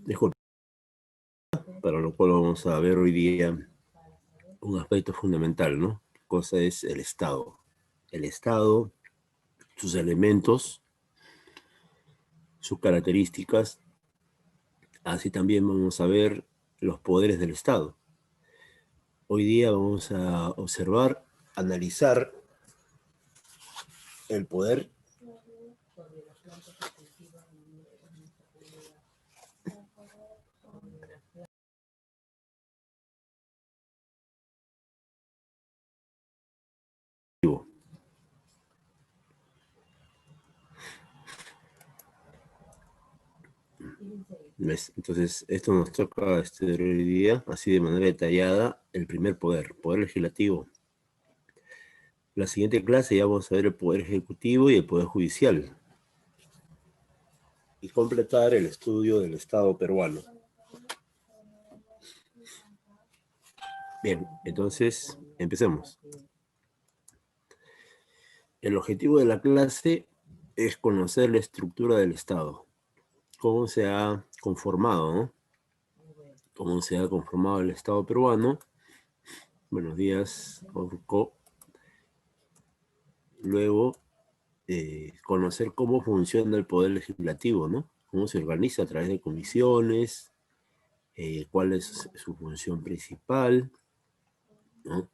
Disculpe, para lo cual vamos a ver hoy día un aspecto fundamental, ¿no? ¿Qué cosa es el Estado? El Estado, sus elementos, sus características, así también vamos a ver los poderes del Estado. Hoy día vamos a observar, analizar el poder ¿ves? Entonces, esto nos toca estudiar hoy día, así de manera detallada, el primer poder, poder legislativo. La siguiente clase ya vamos a ver el poder ejecutivo y el poder judicial. Y completar el estudio del Estado peruano. Bien, entonces, empecemos. El objetivo de la clase es conocer la estructura del Estado, cómo se ha conformado, ¿no? Cómo se ha conformado el Estado peruano. Buenos días, Orco. Luego, conocer cómo funciona el poder legislativo, ¿no? Cómo se organiza a través de comisiones, cuál es su función principal, ¿no?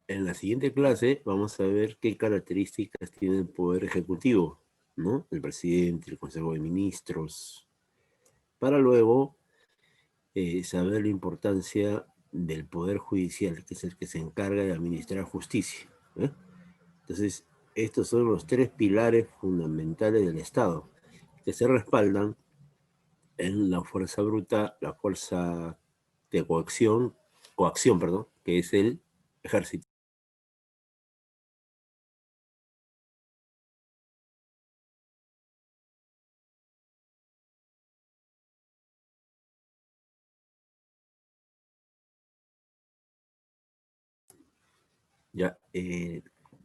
En la siguiente clase vamos a ver qué características tiene el poder ejecutivo, ¿no? El presidente, el Consejo de Ministros, para luego saber la importancia del poder judicial, que es el que se encarga de administrar justicia, ¿eh? Entonces, estos son los tres pilares fundamentales del Estado, que se respaldan en la fuerza bruta, la fuerza de coacción, perdón, que es el ejército. Ya,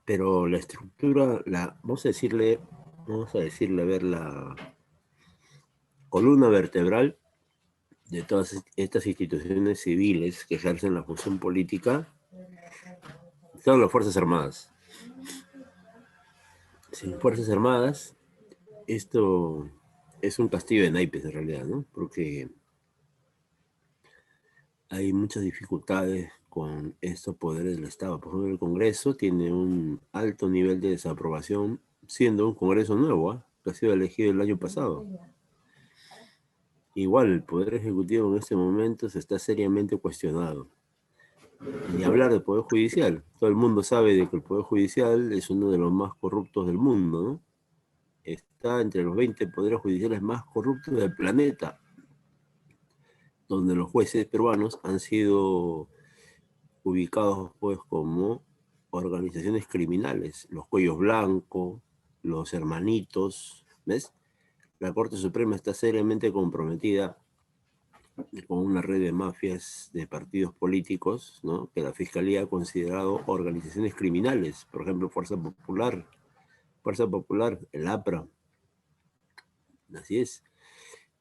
pero la estructura, vamos a decirle, a ver, la columna vertebral de todas estas instituciones civiles que ejercen la función política son las Fuerzas Armadas. Sin Fuerzas Armadas, esto es un castillo de naipes en realidad, ¿no? Porque hay muchas dificultades con estos poderes del Estado. Por ejemplo, el Congreso tiene un alto nivel de desaprobación, siendo un Congreso nuevo, ¿eh? Que ha sido elegido el año pasado. Igual, el Poder Ejecutivo en este momento se está seriamente cuestionado. Ni hablar del Poder Judicial. Todo el mundo sabe de que el Poder Judicial es uno de los más corruptos del mundo, ¿no? Está entre los 20 poderes judiciales más corruptos del planeta, donde los jueces peruanos han sido ubicados pues como organizaciones criminales, los Cuellos Blancos, los Hermanitos, ¿ves? La Corte Suprema está seriamente comprometida con una red de mafias de partidos políticos, ¿no? Que la Fiscalía ha considerado organizaciones criminales, por ejemplo, Fuerza Popular, el APRA, así es,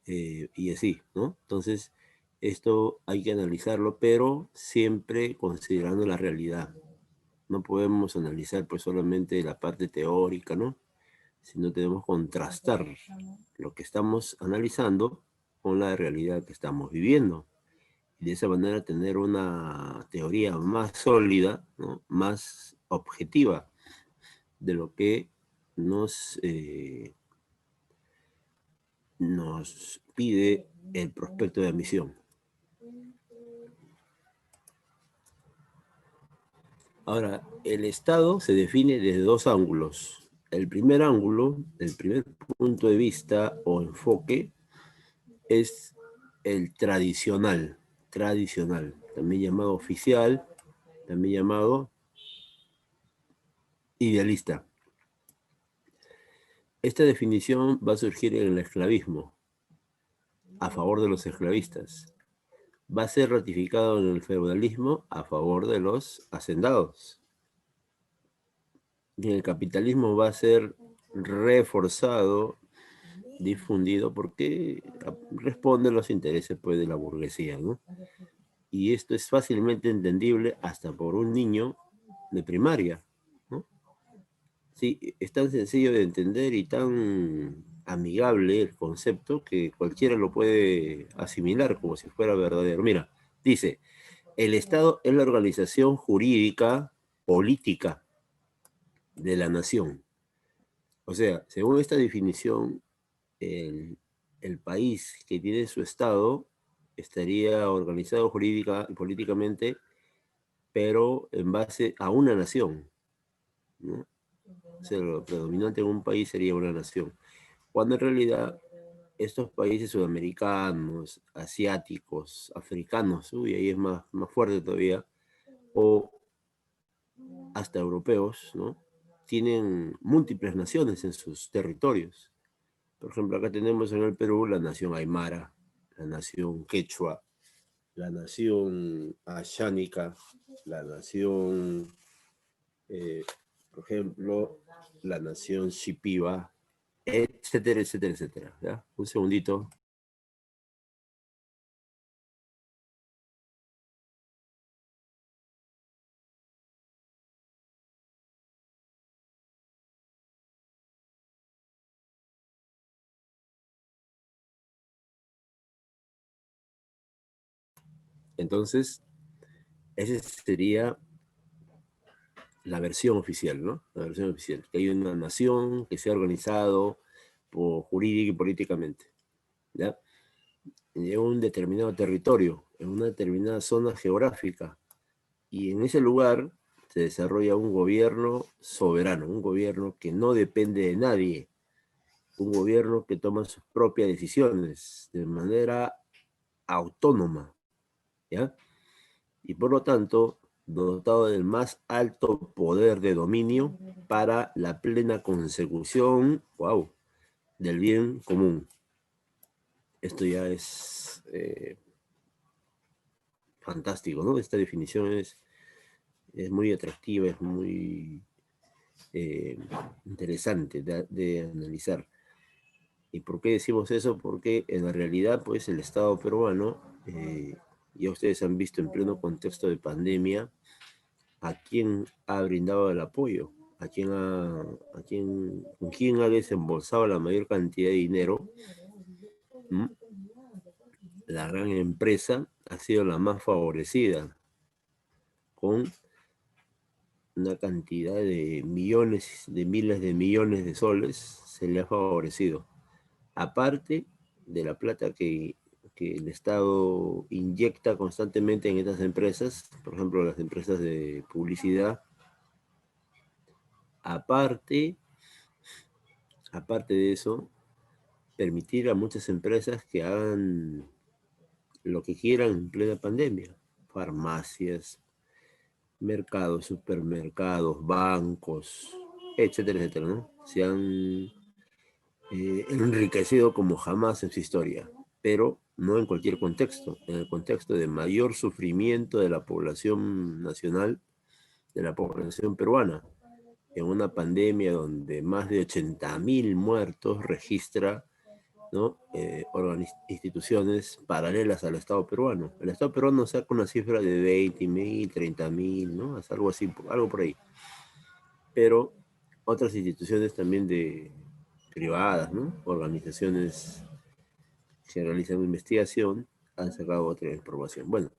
y así, ¿no? Entonces, esto hay que analizarlo, pero siempre considerando la realidad. No podemos analizar pues solamente la parte teórica, ¿no? Sino debemos contrastar lo que estamos analizando con la realidad que estamos viviendo. Y de esa manera tener una teoría más sólida, ¿no? Más objetiva de lo que nos pide el prospecto de admisión. Ahora, el Estado se define desde dos ángulos. El primer ángulo, el primer punto de vista o enfoque es el tradicional, también llamado oficial, también llamado idealista. Esta definición va a surgir en el esclavismo, a favor de los esclavistas. Va a ser ratificado en el feudalismo a favor de los hacendados. Y en el capitalismo va a ser reforzado difundido porque responde a los intereses pues, de la burguesía, ¿no? Y esto es fácilmente entendible hasta por un niño de primaria, ¿no? Sí, es tan sencillo de entender y tan amigable el concepto que cualquiera lo puede asimilar como si fuera verdadero. Mira, dice, el Estado es la organización jurídica política de la nación. O sea, según esta definición, el, el país que tiene su Estado estaría organizado jurídica y políticamente, pero en base a una nación, ¿no? O sea, lo predominante en un país sería una nación, cuando en realidad estos países sudamericanos, asiáticos, africanos, uy, ahí es más fuerte todavía, o hasta europeos, ¿no? Tienen múltiples naciones en sus territorios. Por ejemplo, acá tenemos en el Perú la nación Aymara, la nación Quechua, la nación Ashánica, la nación, eh, por ejemplo, la nación Shipiba, etcétera, etcétera, etcétera. ¿Ya? Un segundito. Entonces, esa sería la versión oficial, ¿no? La versión oficial, que hay una nación que se ha organizado por jurídica y políticamente, ¿ya? En un determinado territorio, en una determinada zona geográfica, y en ese lugar se desarrolla un gobierno soberano, un gobierno que no depende de nadie, un gobierno que toma sus propias decisiones de manera autónoma, ¿ya? Y por lo tanto, dotado del más alto poder de dominio para la plena consecución, wow, del bien común. Esto ya es fantástico, ¿no? Esta definición es muy atractiva, es muy eh, interesante de analizar. ¿Y por qué decimos eso? Porque en la realidad, pues, el Estado peruano, ya ustedes han visto en pleno contexto de pandemia, a quién ha brindado el apoyo, con quién ha desembolsado la mayor cantidad de dinero. ¿Mm? La gran empresa ha sido la más favorecida, con una cantidad de millones, de miles de millones de soles, se le ha favorecido. Aparte de la plata que el Estado inyecta constantemente en estas empresas, por ejemplo, las empresas de publicidad, aparte, aparte de eso, permitir a muchas empresas que hagan lo que quieran en plena pandemia, farmacias, mercados, supermercados, bancos, etcétera, etcétera, ¿no? Se han enriquecido como jamás en su historia, pero no en cualquier contexto, en el contexto de mayor sufrimiento de la población nacional, de la población peruana, en una pandemia donde más de 80.000 muertos registra, ¿no? Instituciones paralelas al Estado peruano. El Estado peruano saca una cifra de 20.000, 30.000, ¿no? Es algo así, algo por ahí. Pero otras instituciones también de privadas, ¿no? Organizaciones que realizan investigación han sacado otra información. Bueno,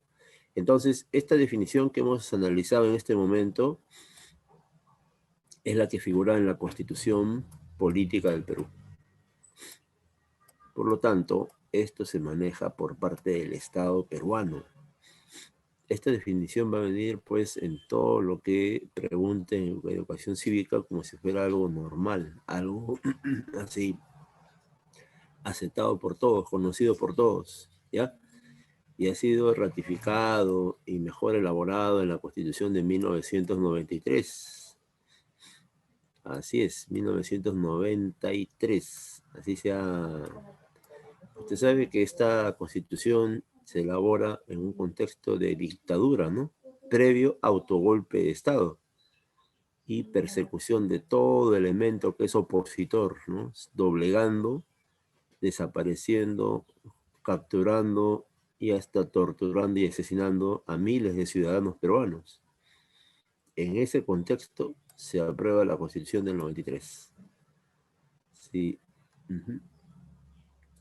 entonces esta definición que hemos analizado en este momento es la que figura en la Constitución Política del Perú. Por lo tanto, esto se maneja por parte del Estado peruano. Esta definición va a venir pues en todo lo que pregunte en educación cívica como si fuera algo normal, algo así aceptado por todos, conocido por todos, ¿ya? Y ha sido ratificado y mejor elaborado en la Constitución de 1993. Así es, 1993. Así se ha... Usted sabe que esta Constitución se elabora en un contexto de dictadura, ¿no? Previo autogolpe de Estado y persecución de todo elemento que es opositor, ¿no? Doblegando desapareciendo, capturando y hasta torturando y asesinando a miles de ciudadanos peruanos. En ese contexto se aprueba la Constitución del 93. Sí. Uh-huh.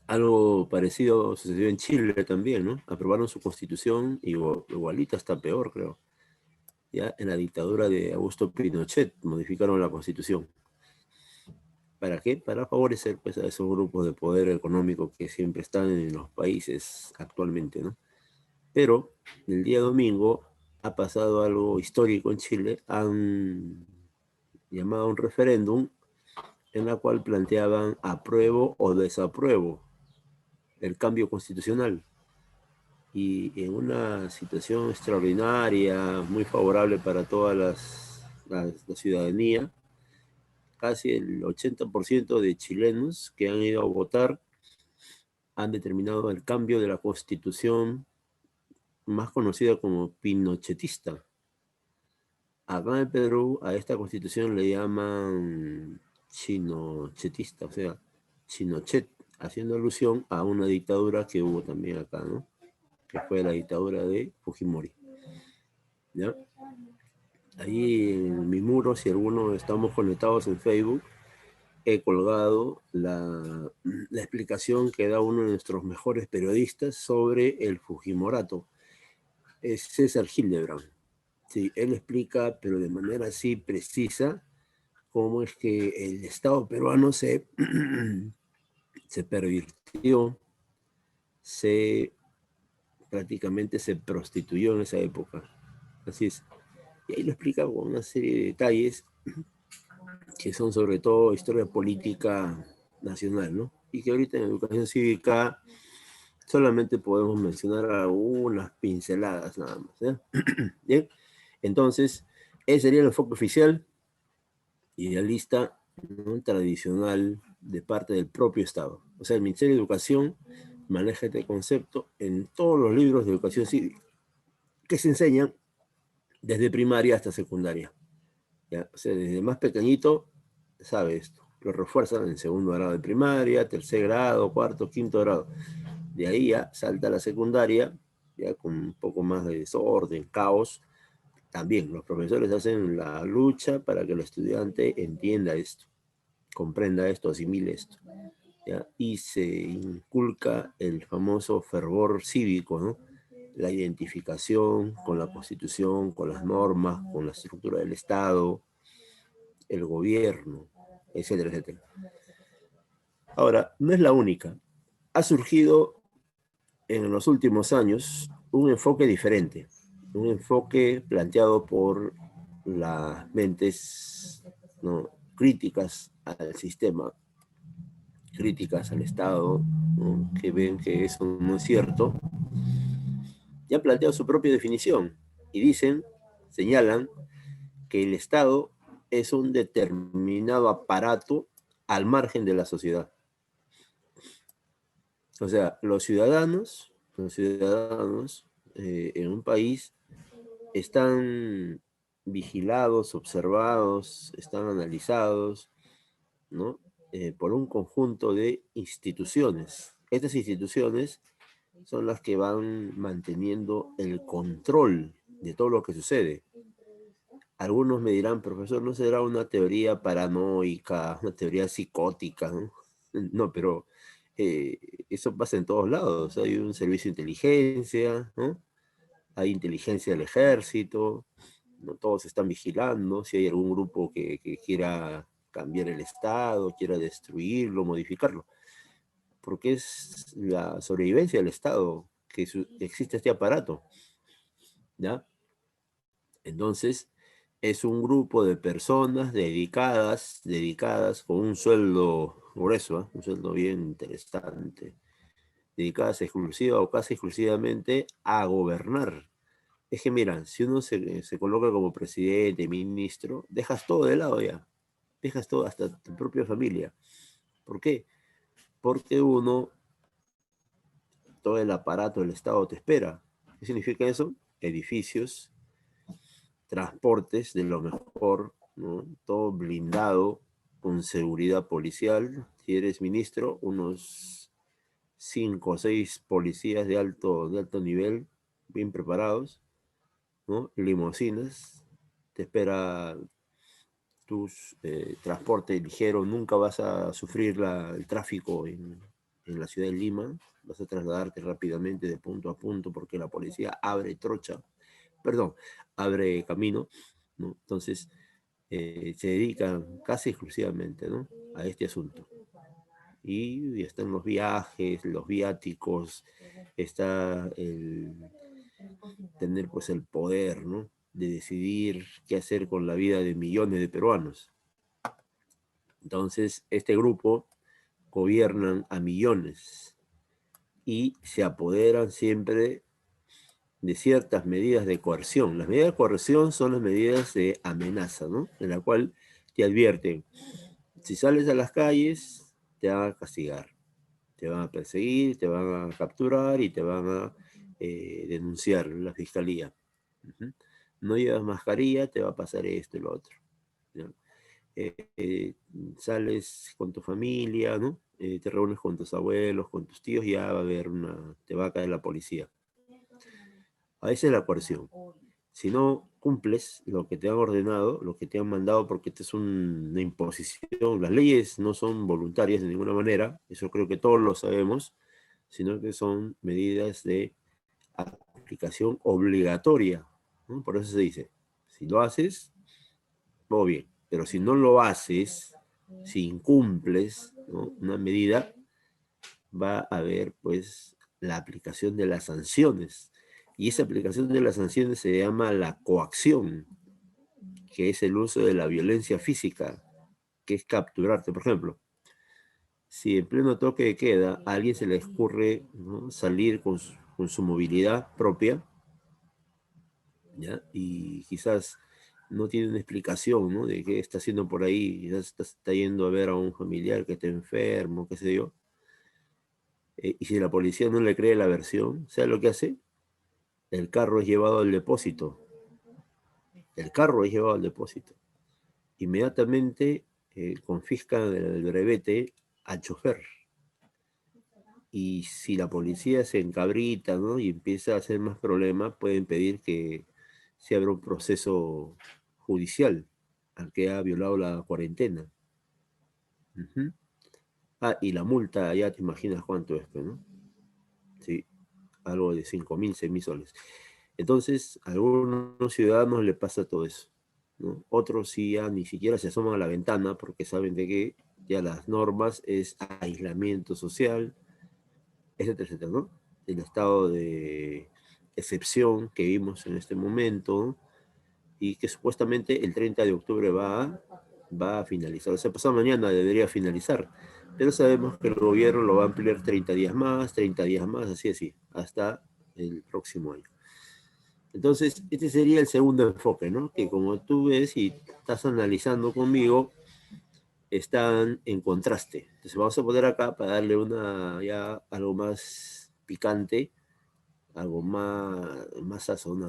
Algo parecido sucedió en Chile también, ¿no? Aprobaron su constitución, igualita, hasta peor, creo. Ya en la dictadura de Augusto Pinochet modificaron la constitución. ¿Para qué? Para favorecer, pues, a esos grupos de poder económico que siempre están en los países actualmente, ¿no? Pero el día domingo ha pasado algo histórico en Chile. Han llamado a un referéndum en la cual planteaban apruebo o desapruebo el cambio constitucional. Y en una situación extraordinaria, muy favorable para toda la ciudadanía, casi el 80% de chilenos que han ido a votar han determinado el cambio de la constitución más conocida como pinochetista. Acá en Perú a esta constitución le llaman chinochetista, o sea, Chinochet, haciendo alusión a una dictadura que hubo también acá, ¿no? Que fue la dictadura de Fujimori. ¿Ya? Ahí en mi muro, si alguno estamos conectados en Facebook, he colgado la explicación que da uno de nuestros mejores periodistas sobre el Fujimorato. Es César Hildebrand. Sí, él explica, pero de manera así precisa, cómo es que el Estado peruano se pervirtió, prácticamente se prostituyó en esa época. Así es. Y ahí lo explica con una serie de detalles que son sobre todo historia política nacional, ¿no? Y que ahorita en educación cívica solamente podemos mencionar algunas pinceladas nada más. ¿Eh? Bien, entonces, ese sería el enfoque oficial, idealista, ¿no? Tradicional de parte del propio Estado. O sea, el Ministerio de Educación maneja este concepto en todos los libros de educación cívica que se enseñan desde primaria hasta secundaria. ¿Ya? O sea, desde más pequeñito sabe esto. Lo refuerzan en segundo grado de primaria, tercer grado, cuarto, quinto grado. De ahí ya salta a la secundaria, ya con un poco más de desorden, caos. También los profesores hacen la lucha para que el estudiante entienda esto, comprenda esto, asimile esto. ¿Ya? Y se inculca el famoso fervor cívico, ¿no? La identificación con la Constitución, con las normas, con la estructura del Estado, el gobierno, etcétera, etcétera. Ahora, no es la única. Ha surgido en los últimos años un enfoque diferente, un enfoque planteado por las mentes, ¿no?, críticas al sistema, críticas al Estado, ¿no?, que ven que eso no es cierto, y han planteado su propia definición y dicen, señalan, que el Estado es un determinado aparato al margen de la sociedad. O sea, los ciudadanos en un país están vigilados, observados, están analizados, ¿no? Por un conjunto de instituciones. Estas instituciones son las que van manteniendo el control de todo lo que sucede. Algunos me dirán, profesor, ¿no será una teoría paranoica, una teoría psicótica, ¿no? No, pero eh, eso pasa en todos lados. Hay un servicio de inteligencia, ¿no? Hay inteligencia del ejército, no todos están vigilando. Si hay algún grupo que quiera cambiar el Estado, quiera destruirlo, modificarlo, porque es la sobrevivencia del Estado que existe este aparato, ¿ya? Entonces, es un grupo de personas dedicadas con un sueldo grueso, ¿eh? Un sueldo bien interesante, dedicadas exclusiva o casi exclusivamente a gobernar. Es que mira, si uno se coloca como presidente, ministro, dejas todo de lado ya, dejas todo, hasta tu propia familia. ¿Por qué? Porque todo el aparato del Estado te espera. ¿Qué significa eso? Edificios, transportes de lo mejor, ¿no? Todo blindado, con seguridad policial. Si eres ministro, unos 5 o 6 policías de alto nivel, bien preparados, ¿no? Limusinas, te espera tu transporte ligero, nunca vas a sufrir el tráfico en la ciudad de Lima, vas a trasladarte rápidamente de punto a punto porque la policía abre trocha, perdón, abre camino, ¿no? Entonces, se dedican casi exclusivamente, ¿no?, a este asunto. Y están los viajes, los viáticos, está el tener pues el poder, ¿no?, de decidir qué hacer con la vida de millones de peruanos. Entonces, este grupo gobiernan a millones y se apoderan siempre de ciertas medidas de coerción. Las medidas de coerción son las medidas de amenaza, ¿no?, en la cual te advierten, si sales a las calles, te van a castigar, te van a perseguir, te van a capturar y te van a denunciar la fiscalía. Uh-huh. No llevas mascarilla, te va a pasar esto y lo otro, ¿no? eh, eh, Sales con tu familia, ¿no? Te reúnes con tus abuelos, con tus tíos, ya va a haber te va a caer la policía. A esa es la coerción. Si no cumples lo que te han ordenado, lo que te han mandado, porque esta es una imposición, las leyes no son voluntarias de ninguna manera, eso creo que todos lo sabemos, sino que son medidas de aplicación obligatoria, ¿no? Por eso se dice, si lo haces, todo bien, pero si no lo haces, si incumples, ¿no?, una medida, va a haber pues la aplicación de las sanciones. Y esa aplicación de las sanciones se llama la coacción, que es el uso de la violencia física, que es capturarte. Por ejemplo, si en pleno toque de queda a alguien se le ocurre, ¿no?, salir con su movilidad propia, ¿ya?, y quizás no tiene una explicación, ¿no?, de qué está haciendo por ahí, quizás está yendo a ver a un familiar que está enfermo, qué sé yo, y si la policía no le cree la versión, ¿sabe lo que hace? El carro es llevado al depósito, el carro es llevado al depósito. Inmediatamente confiscan el brevete al chofer. Y si la policía se encabrita, ¿no?, y empieza a hacer más problemas, pueden pedir que se abra un proceso judicial al que ha violado la cuarentena. Uh-huh. Y la multa, ya te imaginas cuánto es, ¿no? Sí, algo de 5.000, 6.000 soles. Entonces, a algunos ciudadanos le pasa todo eso, ¿no? Otros sí ya ni siquiera se asoman a la ventana porque saben de que ya las normas es aislamiento social, etcétera, etcétera, ¿no? El estado de excepción que vimos en este momento y que supuestamente el 30 de octubre va a finalizar. O sea, pasado mañana debería finalizar. Pero sabemos que el gobierno lo va a ampliar 30 días más, así, así, hasta el próximo año. Entonces, este sería el segundo enfoque, ¿no? Que como tú ves y estás analizando conmigo, están en contraste. Entonces vamos a poner acá para darle ya algo más picante, algo más sazón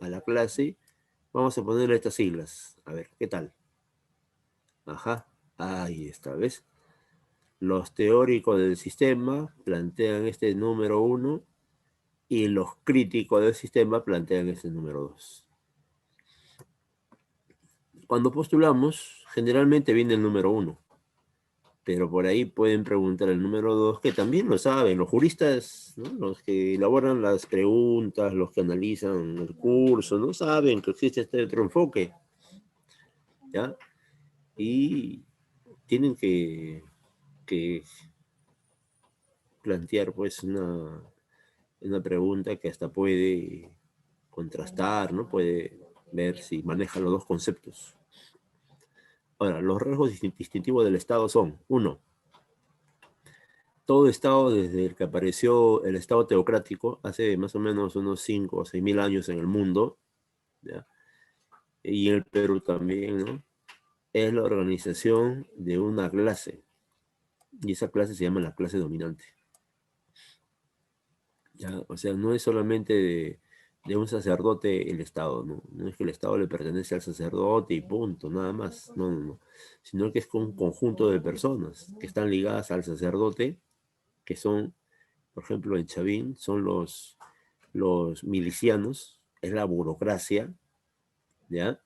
a la clase. Vamos a ponerle estas siglas. A ver, ¿qué tal? Ajá, ahí está, ¿ves? Los teóricos del sistema plantean este número 1 y los críticos del sistema plantean este número 2. Cuando postulamos, generalmente viene el número 1, pero por ahí pueden preguntar el número 2, que también lo saben, los juristas, ¿no?, los que elaboran las preguntas, los que analizan el curso, no saben que existe este otro enfoque, ¿ya? Y tienen que plantear pues una pregunta que hasta puede contrastar, ¿no? Puede ver si maneja los dos conceptos. Ahora, los rasgos distintivos del Estado son: 1, todo Estado desde el que apareció el Estado teocrático hace más o menos unos 5 o 6 mil años en el mundo, ¿ya?, y en el Perú también, ¿no?, es la organización de una clase, y esa clase se llama la clase dominante, ¿ya? O sea, no es solamente de un sacerdote el Estado, ¿no? No es que el Estado le pertenece al sacerdote y punto, nada más. No, no, no. Sino que es con un conjunto de personas que están ligadas al sacerdote, que son, por ejemplo, en Chavín, son los milicianos, es la burocracia, ¿ya?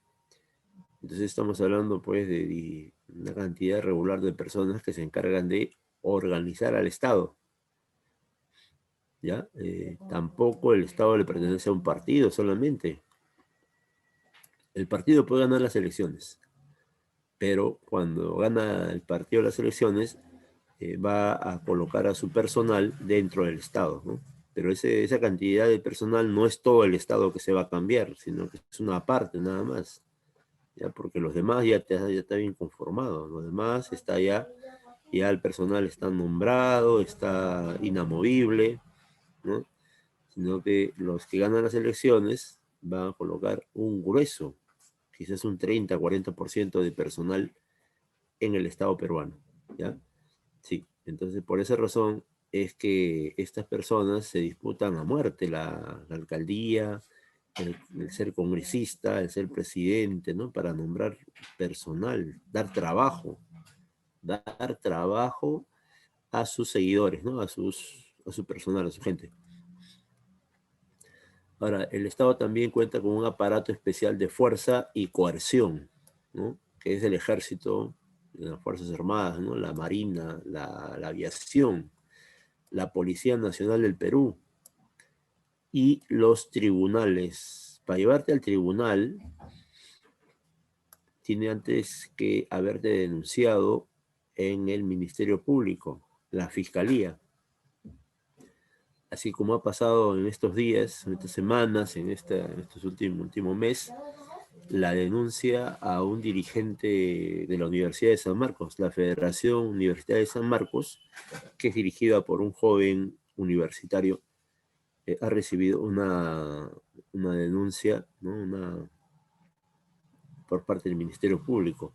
Entonces estamos hablando, pues, de una cantidad regular de personas que se encargan de organizar al Estado, ¿ya? Tampoco el Estado le pertenece a un partido solamente. El partido puede ganar las elecciones, pero cuando gana el partido las elecciones, va a colocar a su personal dentro del Estado, ¿no? Pero esa cantidad de personal no es todo el Estado que se va a cambiar, sino que es una parte nada más, ¿ya? Porque los demás ya está bien conformado, los demás está ya el personal está nombrado, está inamovible, ¿no? Sino que los que ganan las elecciones van a colocar un grueso, quizás un 30-40% de personal en el Estado peruano, ¿ya? Sí, entonces por esa razón es que estas personas se disputan a muerte la alcaldía, el ser congresista, el ser presidente, ¿no? Para nombrar personal, dar trabajo a sus seguidores, ¿no? A su personal, a su gente. Ahora, el Estado también cuenta con un aparato especial de fuerza y coerción, ¿no? Que es el ejército, las Fuerzas Armadas, ¿no? La Marina, la aviación, la Policía Nacional del Perú y los tribunales. Para llevarte al tribunal, tiene antes que haberte denunciado en el Ministerio Público, la Fiscalía. Así como ha pasado en estos días, en estas semanas, en estos último mes, la denuncia a un dirigente de la Universidad de San Marcos, la Federación Universitaria de San Marcos, que es dirigida por un joven universitario, ha recibido una denuncia, ¿no? Por parte del Ministerio Público,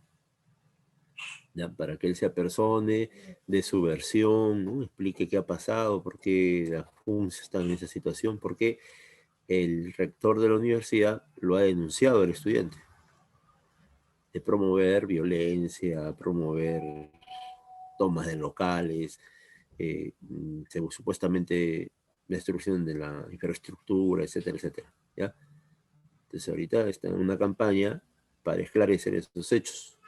¿ya? Para que él se apersone de su versión, ¿no? Explique qué ha pasado, por qué la FUNS está en esa situación, porque el rector de la universidad lo ha denunciado al estudiante, de promover violencia, promover tomas de locales, supuestamente destrucción de la infraestructura, etcétera, etcétera, ¿ya? Entonces ahorita está en una campaña para esclarecer estos hechos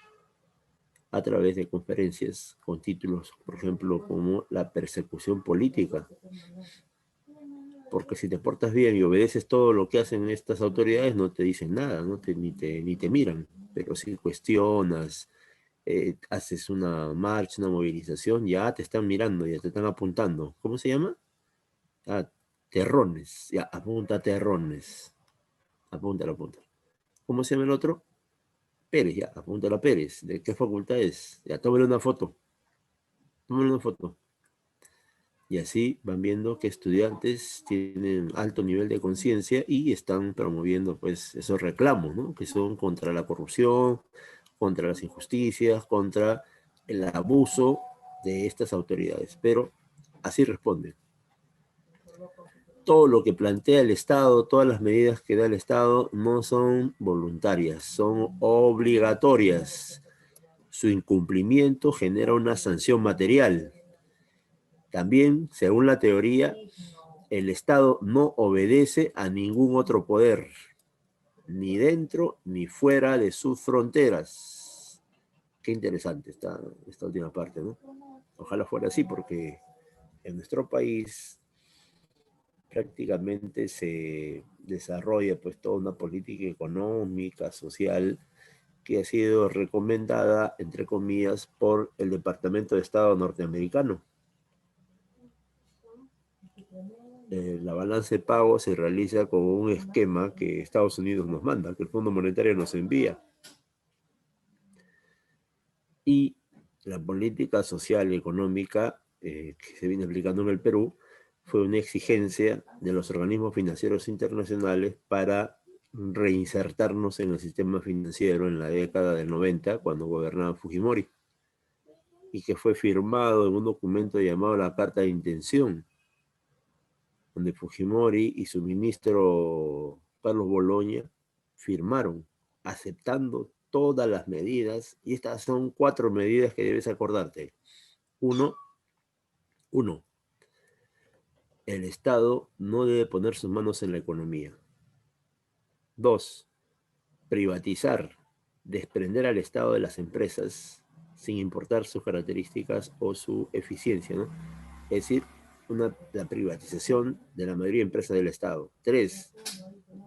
a través de conferencias con títulos, por ejemplo, como la persecución política. Porque si te portas bien y obedeces todo lo que hacen estas autoridades, no te dicen nada, ni te miran. Pero si cuestionas, haces una marcha, una movilización, ya te están mirando, ya te están apuntando. ¿Cómo se llama? Ah, terrones. Ya, apunta terrones. Apúntalo, apunta. ¿Cómo se llama el otro? Pérez, ya, apúntalo a Pérez. ¿De qué facultad es? Ya, tómale una foto. Tómale una foto. Y así van viendo que estudiantes tienen alto nivel de conciencia y están promoviendo pues esos reclamos, ¿no? Que son contra la corrupción, contra las injusticias, contra el abuso de estas autoridades. Pero así responden. Todo lo que plantea el Estado, todas las medidas que da el Estado no son voluntarias, son obligatorias. Su incumplimiento genera una sanción material. También, según la teoría, el Estado no obedece a ningún otro poder, ni dentro ni fuera de sus fronteras. Qué interesante esta última parte, ¿no? Ojalá fuera así, porque en nuestro país prácticamente se desarrolla pues toda una política económica, social, que ha sido recomendada, entre comillas, por el Departamento de Estado norteamericano. La balanza de pago se realiza con un esquema que Estados Unidos nos manda, que el Fondo Monetario nos envía. Y la política social y económica que se viene aplicando en el Perú fue una exigencia de los organismos financieros internacionales para reinsertarnos en el sistema financiero en la década del 90, cuando gobernaba Fujimori, y que fue firmado en un documento llamado la Carta de Intención, donde Fujimori y su ministro Carlos Boloña firmaron, aceptando todas las medidas, y estas son 4 medidas que debes acordarte. Uno, el Estado no debe poner sus manos en la economía. 2, privatizar, desprender al Estado de las empresas sin importar sus características o su eficiencia, ¿no? Es decir, la privatización de la mayoría de empresas del Estado. 3,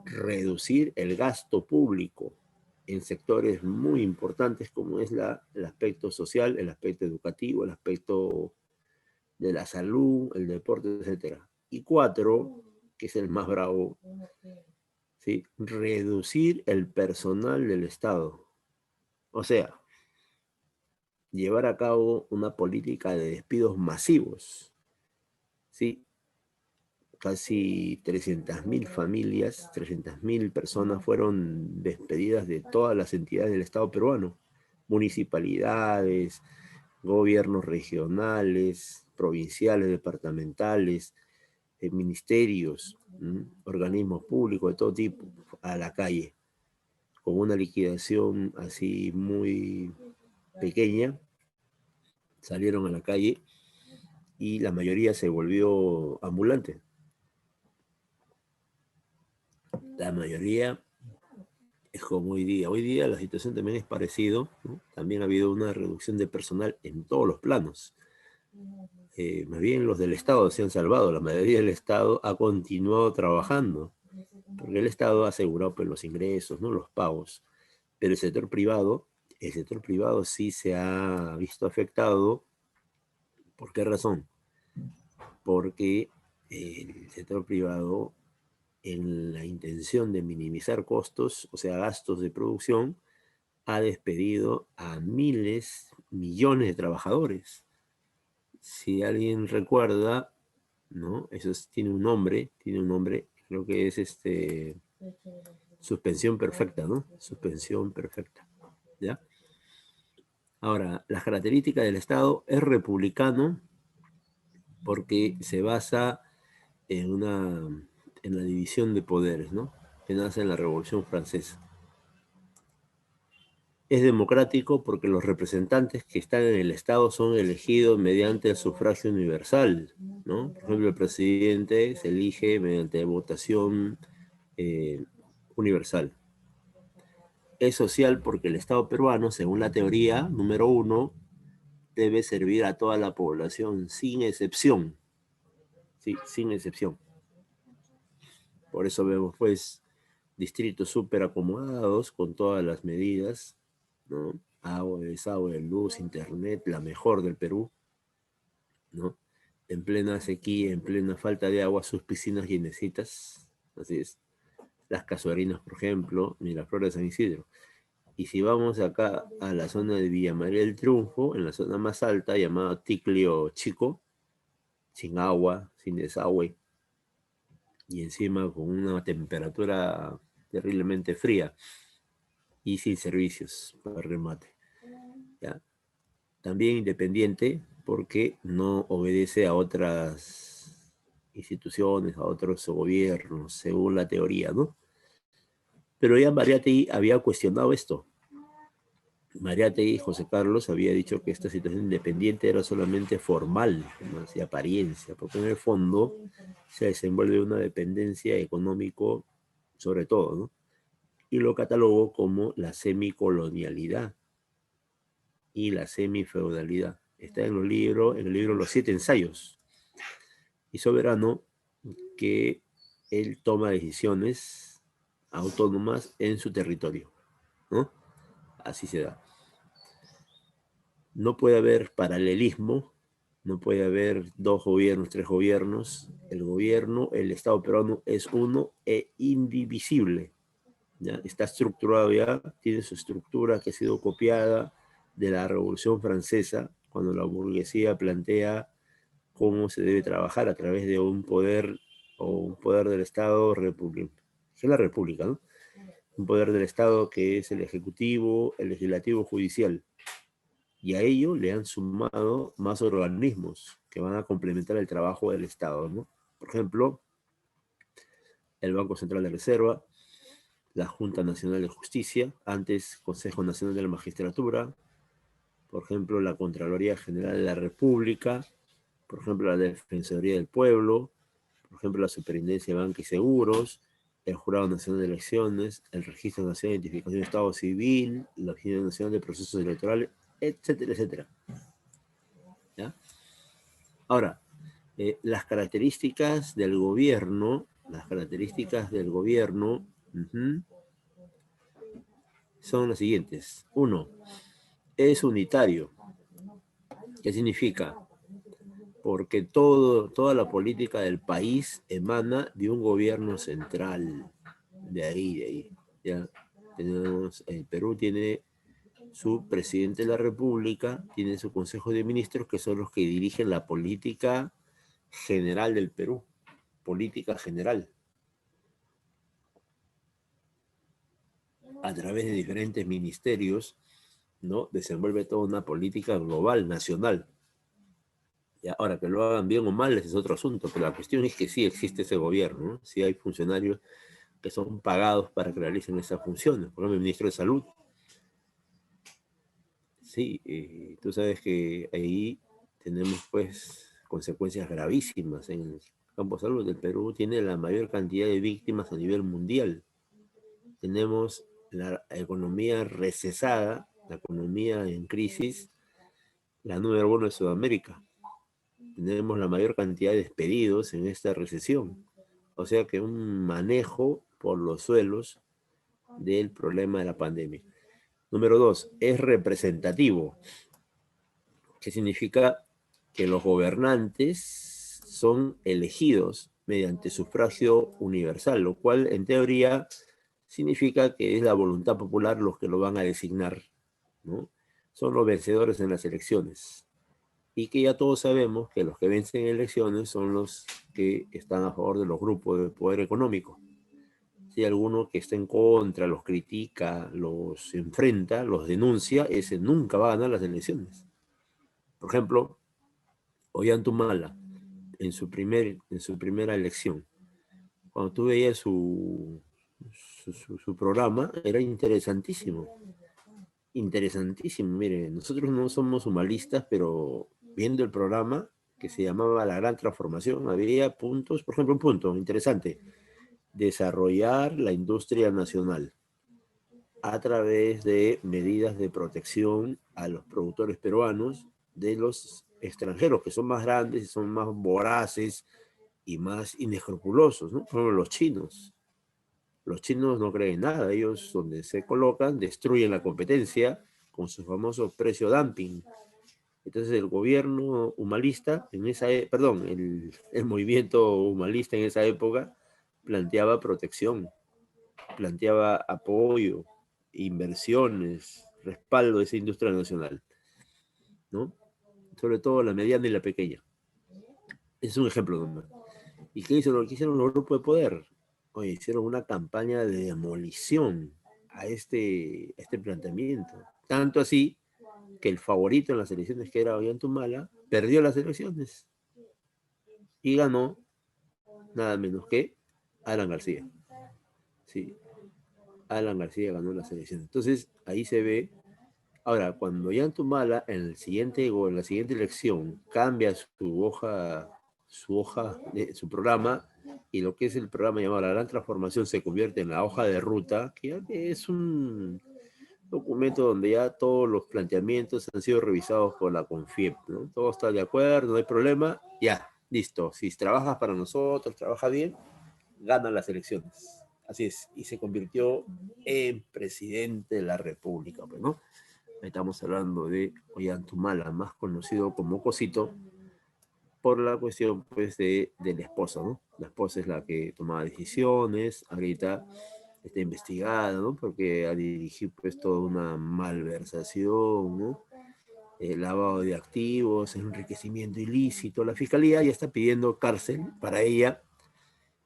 reducir el gasto público en sectores muy importantes como es el aspecto social, el aspecto educativo, el aspecto de la salud, el deporte, etc. Y 4, que es el más bravo, ¿sí? Reducir el personal del Estado. O sea, llevar a cabo una política de despidos masivos, ¿sí? Casi 300.000 familias, 300.000 personas fueron despedidas de todas las entidades del Estado peruano, municipalidades, gobiernos regionales, provinciales, departamentales, ministerios, organismos públicos de todo tipo, a la calle, con una liquidación así muy pequeña, salieron a la calle y la mayoría se volvió ambulante. La mayoría es como hoy día. Hoy día la situación también es parecido, ¿no? También ha habido una reducción de personal en todos los planos. Más bien los del Estado se han salvado, la mayoría del Estado ha continuado trabajando, porque el Estado ha asegurado pues, los ingresos, ¿no? Los pagos. Pero el sector privado sí se ha visto afectado. ¿Por qué razón? Porque el sector privado, en la intención de minimizar costos, o sea, gastos de producción, ha despedido a miles, millones de trabajadores. Si alguien recuerda, ¿no? Tiene un nombre, creo que es suspensión perfecta, ¿no? Suspensión perfecta, ¿ya? Ahora, las características del Estado es republicano porque se basa en la división de poderes, ¿no? Que nace en la Revolución Francesa. Es democrático porque los representantes que están en el Estado son elegidos mediante el sufragio universal, ¿no? Por ejemplo, el presidente se elige mediante votación universal. Es social porque el Estado peruano, según la teoría número 1, debe servir a toda la población sin excepción. Sí, sin excepción. Por eso vemos, pues, distritos súper acomodados con todas las medidas, ¿no? Agua, desagüe, luz, internet, la mejor del Perú, ¿no? En plena sequía, en plena falta de agua, sus piscinas llenecitas, así es. Las Casuarinas, por ejemplo, Miraflores, San Isidro. Y si vamos acá a la zona de Villa María del Triunfo, en la zona más alta, llamada Ticlio Chico, sin agua, sin desagüe, y encima con una temperatura terriblemente fría y sin servicios para remate. ¿Ya? También independiente porque no obedece a otras instituciones, a otros gobiernos, según la teoría, ¿no? Pero ya Mariátegui había cuestionado esto. Mariátegui, José Carlos, había dicho que esta situación independiente era solamente formal, más de apariencia, porque en el fondo se desenvuelve una dependencia económico sobre todo, ¿no? Y lo catalogó como la semicolonialidad y la semifeudalidad. Está en el libro Los Siete Ensayos. Y Soberano, que él toma decisiones autónomas en su territorio, ¿no? Así se da. No puede haber paralelismo, no puede haber 2 gobiernos, 3 gobiernos. El Estado peruano es uno e indivisible. ¿Ya? Está estructurado ya, tiene su estructura que ha sido copiada de la Revolución Francesa, cuando la burguesía plantea cómo se debe trabajar a través de un poder o un poder del Estado que es la República, ¿no? Un poder del Estado que es el Ejecutivo, el Legislativo, Judicial. Y a ello le han sumado más organismos que van a complementar el trabajo del Estado, ¿no? Por ejemplo, el Banco Central de Reserva, la Junta Nacional de Justicia, antes Consejo Nacional de la Magistratura, por ejemplo, la Contraloría General de la República, por ejemplo, la Defensoría del Pueblo, por ejemplo, la Superintendencia de Banca y Seguros, el Jurado Nacional de Elecciones, el Registro Nacional de Identificación de Estado Civil, la Oficina Nacional de Procesos Electorales, etcétera, etcétera. ¿Ya? Ahora, las características del gobierno, son las siguientes. Uno, es unitario. ¿Qué significa? Porque toda la política del país emana de un gobierno central. De ahí. Ya tenemos, el Perú tiene su presidente de la República, tiene su Consejo de Ministros, que son los que dirigen la política general del Perú. Política general. A través de diferentes ministerios, ¿no? Desenvuelve toda una política global, nacional. Y ahora, que lo hagan bien o mal, ese es otro asunto, pero la cuestión es que sí existe ese gobierno, ¿no? Sí hay funcionarios que son pagados para que realicen esas funciones. Por ejemplo, el ministro de Salud. Sí, tú sabes que ahí tenemos pues consecuencias gravísimas en el campo de salud. El Perú tiene la mayor cantidad de víctimas a nivel mundial. Tenemos la economía recesada, la economía en crisis, la número uno de Sudamérica. Tenemos la mayor cantidad de despedidos en esta recesión. O sea que un manejo por los suelos del problema de la pandemia. Número dos, es representativo. ¿Qué significa? Que los gobernantes son elegidos mediante sufragio universal, lo cual en teoría significa que es la voluntad popular los que lo van a designar, ¿no? Son los vencedores en las elecciones. Y que ya todos sabemos que los que vencen elecciones son los que están a favor de los grupos de poder económico. Si hay alguno que está en contra, los critica, los enfrenta, los denuncia, ese nunca va a ganar las elecciones. Por ejemplo, Ollantumala, en su primera elección, cuando tú veías su programa, era interesantísimo. Interesantísimo. Mire, nosotros no somos humanistas, pero viendo el programa que se llamaba La Gran Transformación, había puntos, por ejemplo, un punto interesante: desarrollar la industria nacional a través de medidas de protección a los productores peruanos de los extranjeros, que son más grandes y son más voraces y más inescrupulosos, ¿no? Por ejemplo, los chinos. Los chinos no creen nada, ellos donde se colocan destruyen la competencia con su famoso precio dumping. Entonces el gobierno humanista, el movimiento humanista en esa época planteaba protección, planteaba apoyo, inversiones, respaldo de esa industria nacional, ¿no? Sobre todo la mediana y la pequeña. Es un ejemplo nomás. ¿Y qué hizo? Lo que hicieron los grupos de poder. Oye, hicieron una campaña de demolición a este planteamiento. Tanto así que el favorito en las elecciones, que era Ollantumala, perdió las elecciones y ganó nada menos que Alan García. Sí, Alan García ganó las elecciones. Entonces, ahí se ve. Ahora, cuando Ollantumala en la siguiente elección cambia su programa, y lo que es el programa llamado La Gran Transformación se convierte en la hoja de ruta, que ya es un documento donde ya todos los planteamientos han sido revisados por la CONFIEP, ¿no? Todo está de acuerdo, no hay problema, ya, listo. Si trabajas para nosotros, trabajas bien, ganan las elecciones. Así es, y se convirtió en presidente de la República, pues, ¿no? Estamos hablando de Ollantumala, más conocido como Cosito, por la cuestión pues de la esposa, ¿no? La esposa es la que tomaba decisiones, ahorita está investigada, ¿no? Porque ha dirigido pues toda una malversación, ¿no? Lavado de activos, enriquecimiento ilícito. La fiscalía ya está pidiendo cárcel para ella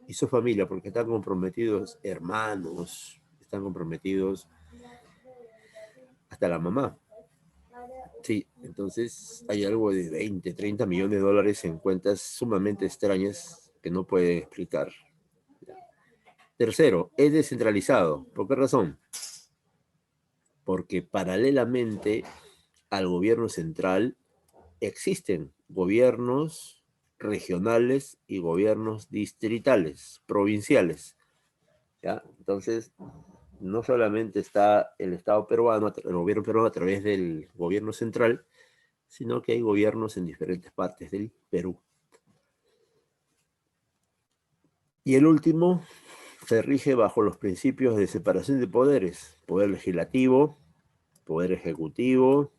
y su familia, porque están comprometidos hermanos, están comprometidos hasta la mamá. Sí, entonces hay algo de 20, 30 millones de dólares en cuentas sumamente extrañas que no pueden explicar. Tercero, es descentralizado. ¿Por qué razón? Porque paralelamente al gobierno central existen gobiernos regionales y gobiernos distritales, provinciales, ¿ya? Entonces, no solamente está el Estado peruano, el gobierno peruano a través del gobierno central, sino que hay gobiernos en diferentes partes del Perú. Y el último se rige bajo los principios de separación de poderes, poder legislativo, poder ejecutivo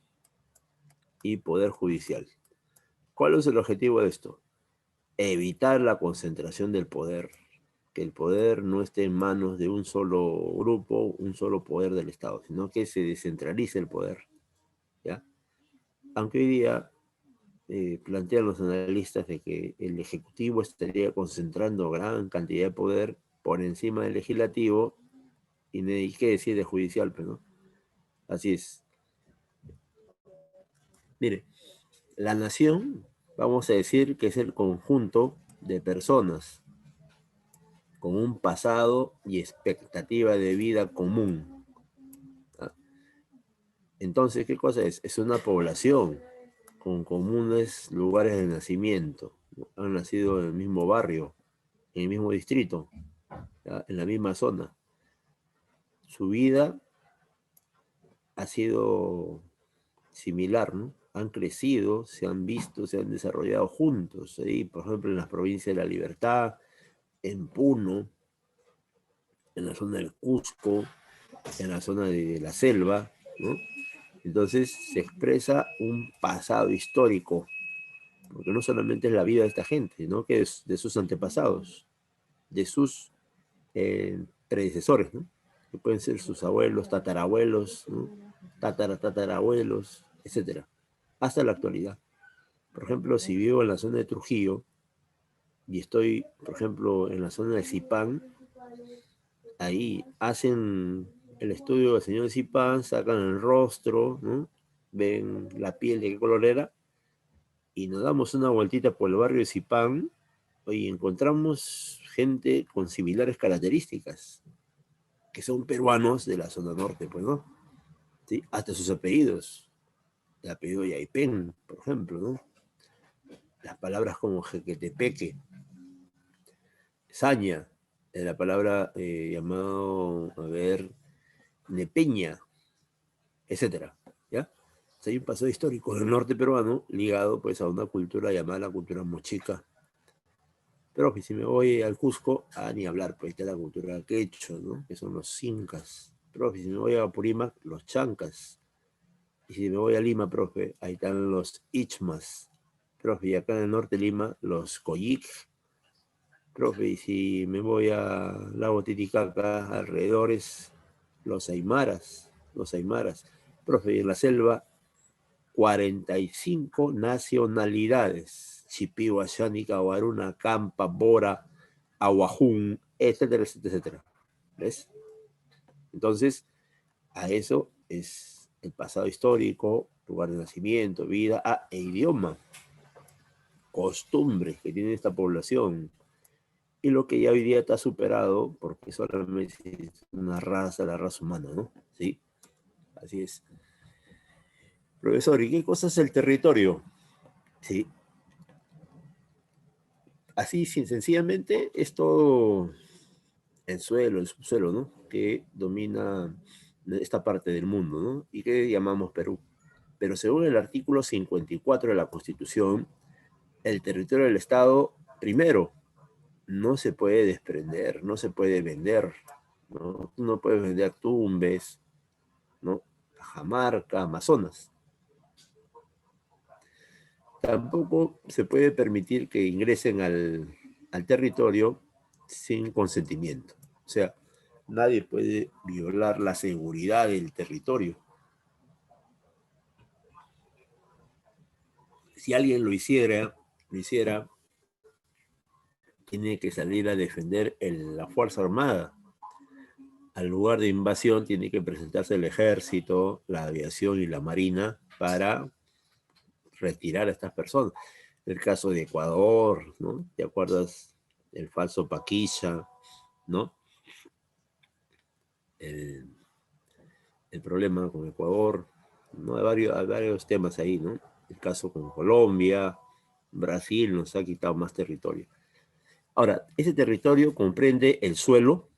y poder judicial. ¿Cuál es el objetivo de esto? Evitar la concentración del poder, que el poder no esté en manos de un solo grupo, un solo poder del Estado, sino que se descentralice el poder, ¿ya? Aunque hoy día plantean los analistas de que el Ejecutivo estaría concentrando gran cantidad de poder por encima del Legislativo, y qué decir de judicial, pero no. Así es. Mire, la nación, vamos a decir que es el conjunto de personas con un pasado y expectativa de vida común. ¿Ah? Entonces, ¿qué cosa es? Es una población con comunes lugares de nacimiento. Han nacido en el mismo barrio, en el mismo distrito, ¿ya? En la misma zona. Su vida ha sido similar, ¿no? Han crecido, se han visto, se han desarrollado juntos. ¿Sí? Por ejemplo, en las provincias de La Libertad, en Puno, en la zona del Cusco, en la zona de la selva, ¿no? Entonces se expresa un pasado histórico, porque no solamente es la vida de esta gente, ¿no? Que es de sus antepasados, de sus predecesores, ¿no? Que pueden ser sus abuelos, tatarabuelos, ¿no? Tatarabuelos, etcétera, hasta la actualidad. Por ejemplo, si vivo en la zona de Trujillo y estoy, por ejemplo, en la zona de Zipán, ahí hacen el estudio del señor Zipán, sacan el rostro, ¿no? Ven la piel de qué color era, y nos damos una vueltita por el barrio de Zipán y encontramos gente con similares características, que son peruanos de la zona norte, pues, ¿no? ¿Sí? Hasta sus apellidos. El apellido Yaipen, por ejemplo, ¿no? Las palabras como jequetepeque, saña, la palabra llamado, a ver, nepeña, etcétera, ¿ya? O sea, hay un pasado histórico del norte peruano ligado pues a una cultura llamada la cultura mochica. Pero si me voy al Cusco, ni hablar, pues está la cultura quechua, ¿no? Que son los incas. Profe, si me voy a Apurímac, los chancas. Y si me voy a Lima, profe, ahí están los ichmas. Profe, y acá en el norte de Lima, los coyic. Profe, y si me voy a Lago Titicaca, alrededores, los aymaras, los aymaras. Profe, y en la selva, 45 nacionalidades. Chipiwa, Xánica, Guaruna, Campa, Bora, Aguajún, etcétera, etcétera, etcétera. ¿Ves? Entonces, a eso es el pasado histórico, lugar de nacimiento, vida, e idioma, costumbres que tiene esta población. Y lo que ya hoy día está superado, porque solamente es una raza, la raza humana, ¿no? Sí, así es. Profesor, ¿y qué cosa es el territorio? Sí, así, sencillamente, es todo el suelo, el subsuelo, ¿no? Que domina esta parte del mundo, ¿no? Y que llamamos Perú. Pero según el artículo 54 de la Constitución, el territorio del Estado, primero, no se puede desprender, no se puede vender, ¿no? Tú no puedes vender Tumbes, ¿no? Cajamarca, Amazonas. Tampoco se puede permitir que ingresen al territorio sin consentimiento. O sea, nadie puede violar la seguridad del territorio. Si alguien lo hiciera, tiene que salir a defender la Fuerza Armada. Al lugar de invasión tiene que presentarse el ejército, la aviación y la marina para retirar a estas personas. El caso de Ecuador, ¿no? ¿Te acuerdas? El falso Paquilla, ¿no? el, el problema con Ecuador, ¿no? Hay varios temas ahí, ¿no? El caso con Colombia, Brasil nos ha quitado más territorio. Ahora, ese territorio comprende el suelo,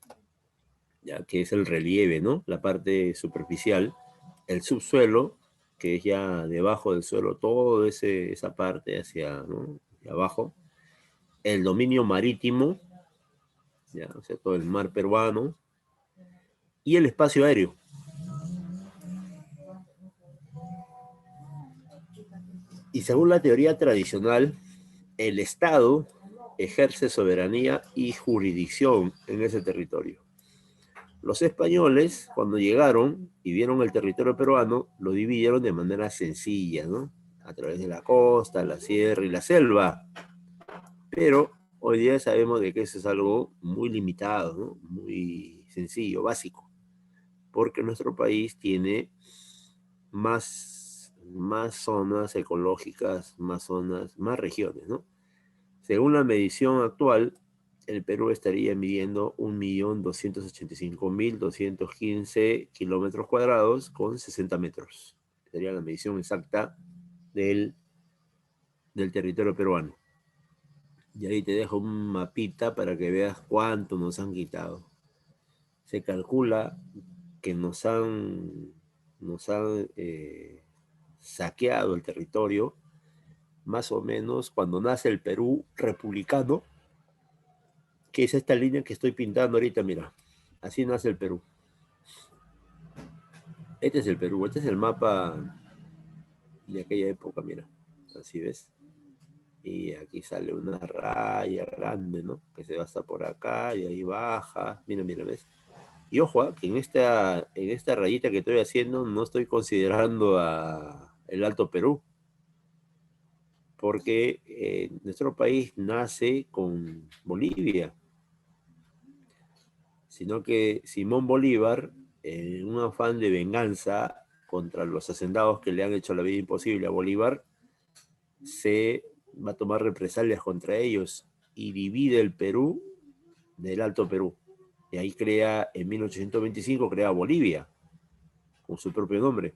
ya que es el relieve, ¿no? La parte superficial, el subsuelo, que es ya debajo del suelo, toda esa parte hacia, ¿no? Hacia abajo, el dominio marítimo, ya, o sea, todo el mar peruano, y el espacio aéreo. Y según la teoría tradicional, el Estado ejerce soberanía y jurisdicción en ese territorio. Los españoles, cuando llegaron y vieron el territorio peruano, lo dividieron de manera sencilla, ¿no? A través de la costa, la sierra y la selva. Pero hoy día sabemos de que eso es algo muy limitado, ¿no? Muy sencillo, básico, porque nuestro país tiene más zonas ecológicas, más zonas, más regiones, ¿no? Según la medición actual, el Perú estaría midiendo 1.285.215 kilómetros cuadrados con 60 metros. Sería la medición exacta del, del territorio peruano. Y ahí te dejo un mapita para que veas cuánto nos han quitado. Se calcula que nos han saqueado el territorio, más o menos cuando nace el Perú republicano, que es esta línea que estoy pintando ahorita, mira. Así nace el Perú. Este es el Perú, este es el mapa de aquella época, mira. Así ves. Y aquí sale una raya grande, ¿no? Que se va hasta por acá y ahí baja. Mira, mira, ¿ves? Y ojo, que en esta rayita que estoy haciendo no estoy considerando a el Alto Perú, porque nuestro país nace con Bolivia, sino que Simón Bolívar, en un afán de venganza contra los hacendados que le han hecho la vida imposible a Bolívar, se va a tomar represalias contra ellos y divide el Perú del Alto Perú. Y ahí crea, en 1825, crea Bolivia, con su propio nombre.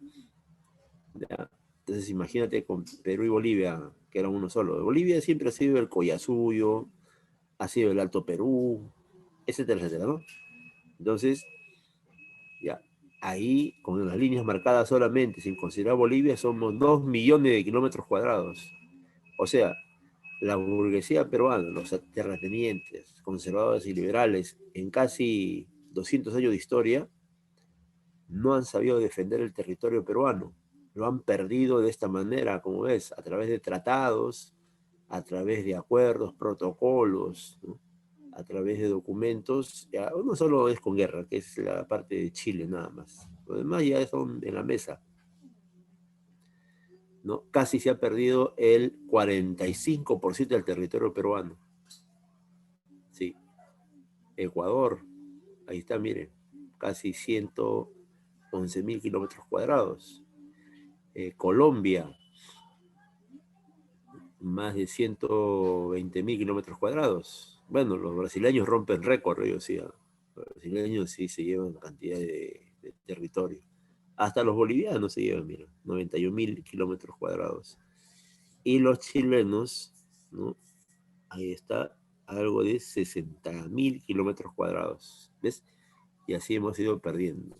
¿Ya? Entonces imagínate con Perú y Bolivia, que eran uno solo. Bolivia siempre ha sido el Collasuyo, ha sido el Alto Perú, etcétera, etcétera, ¿no? Entonces, ya, ahí con las líneas marcadas solamente, sin considerar Bolivia, somos 2 millones de kilómetros cuadrados. O sea, la burguesía peruana, los terratenientes, conservadores y liberales, en casi 200 años de historia, no han sabido defender el territorio peruano. Lo han perdido de esta manera, como ves, a través de tratados, a través de acuerdos, protocolos, ¿no? A través de documentos. Ya, no solo es con guerra, que es la parte de Chile nada más. Lo demás ya son en la mesa, ¿no? Casi se ha perdido el 45% del territorio peruano. Sí. Ecuador, ahí está, miren, casi 111.000 kilómetros cuadrados. Colombia, más de 120.000 kilómetros cuadrados. Bueno, los brasileños rompen récord, ellos sí. Los brasileños sí se llevan cantidad de territorio. Hasta los bolivianos se llevan, mira, 91.000 kilómetros cuadrados. Y los chilenos, ¿no? Ahí está, algo de 60.000 kilómetros cuadrados. ¿Ves? Y así hemos ido perdiendo.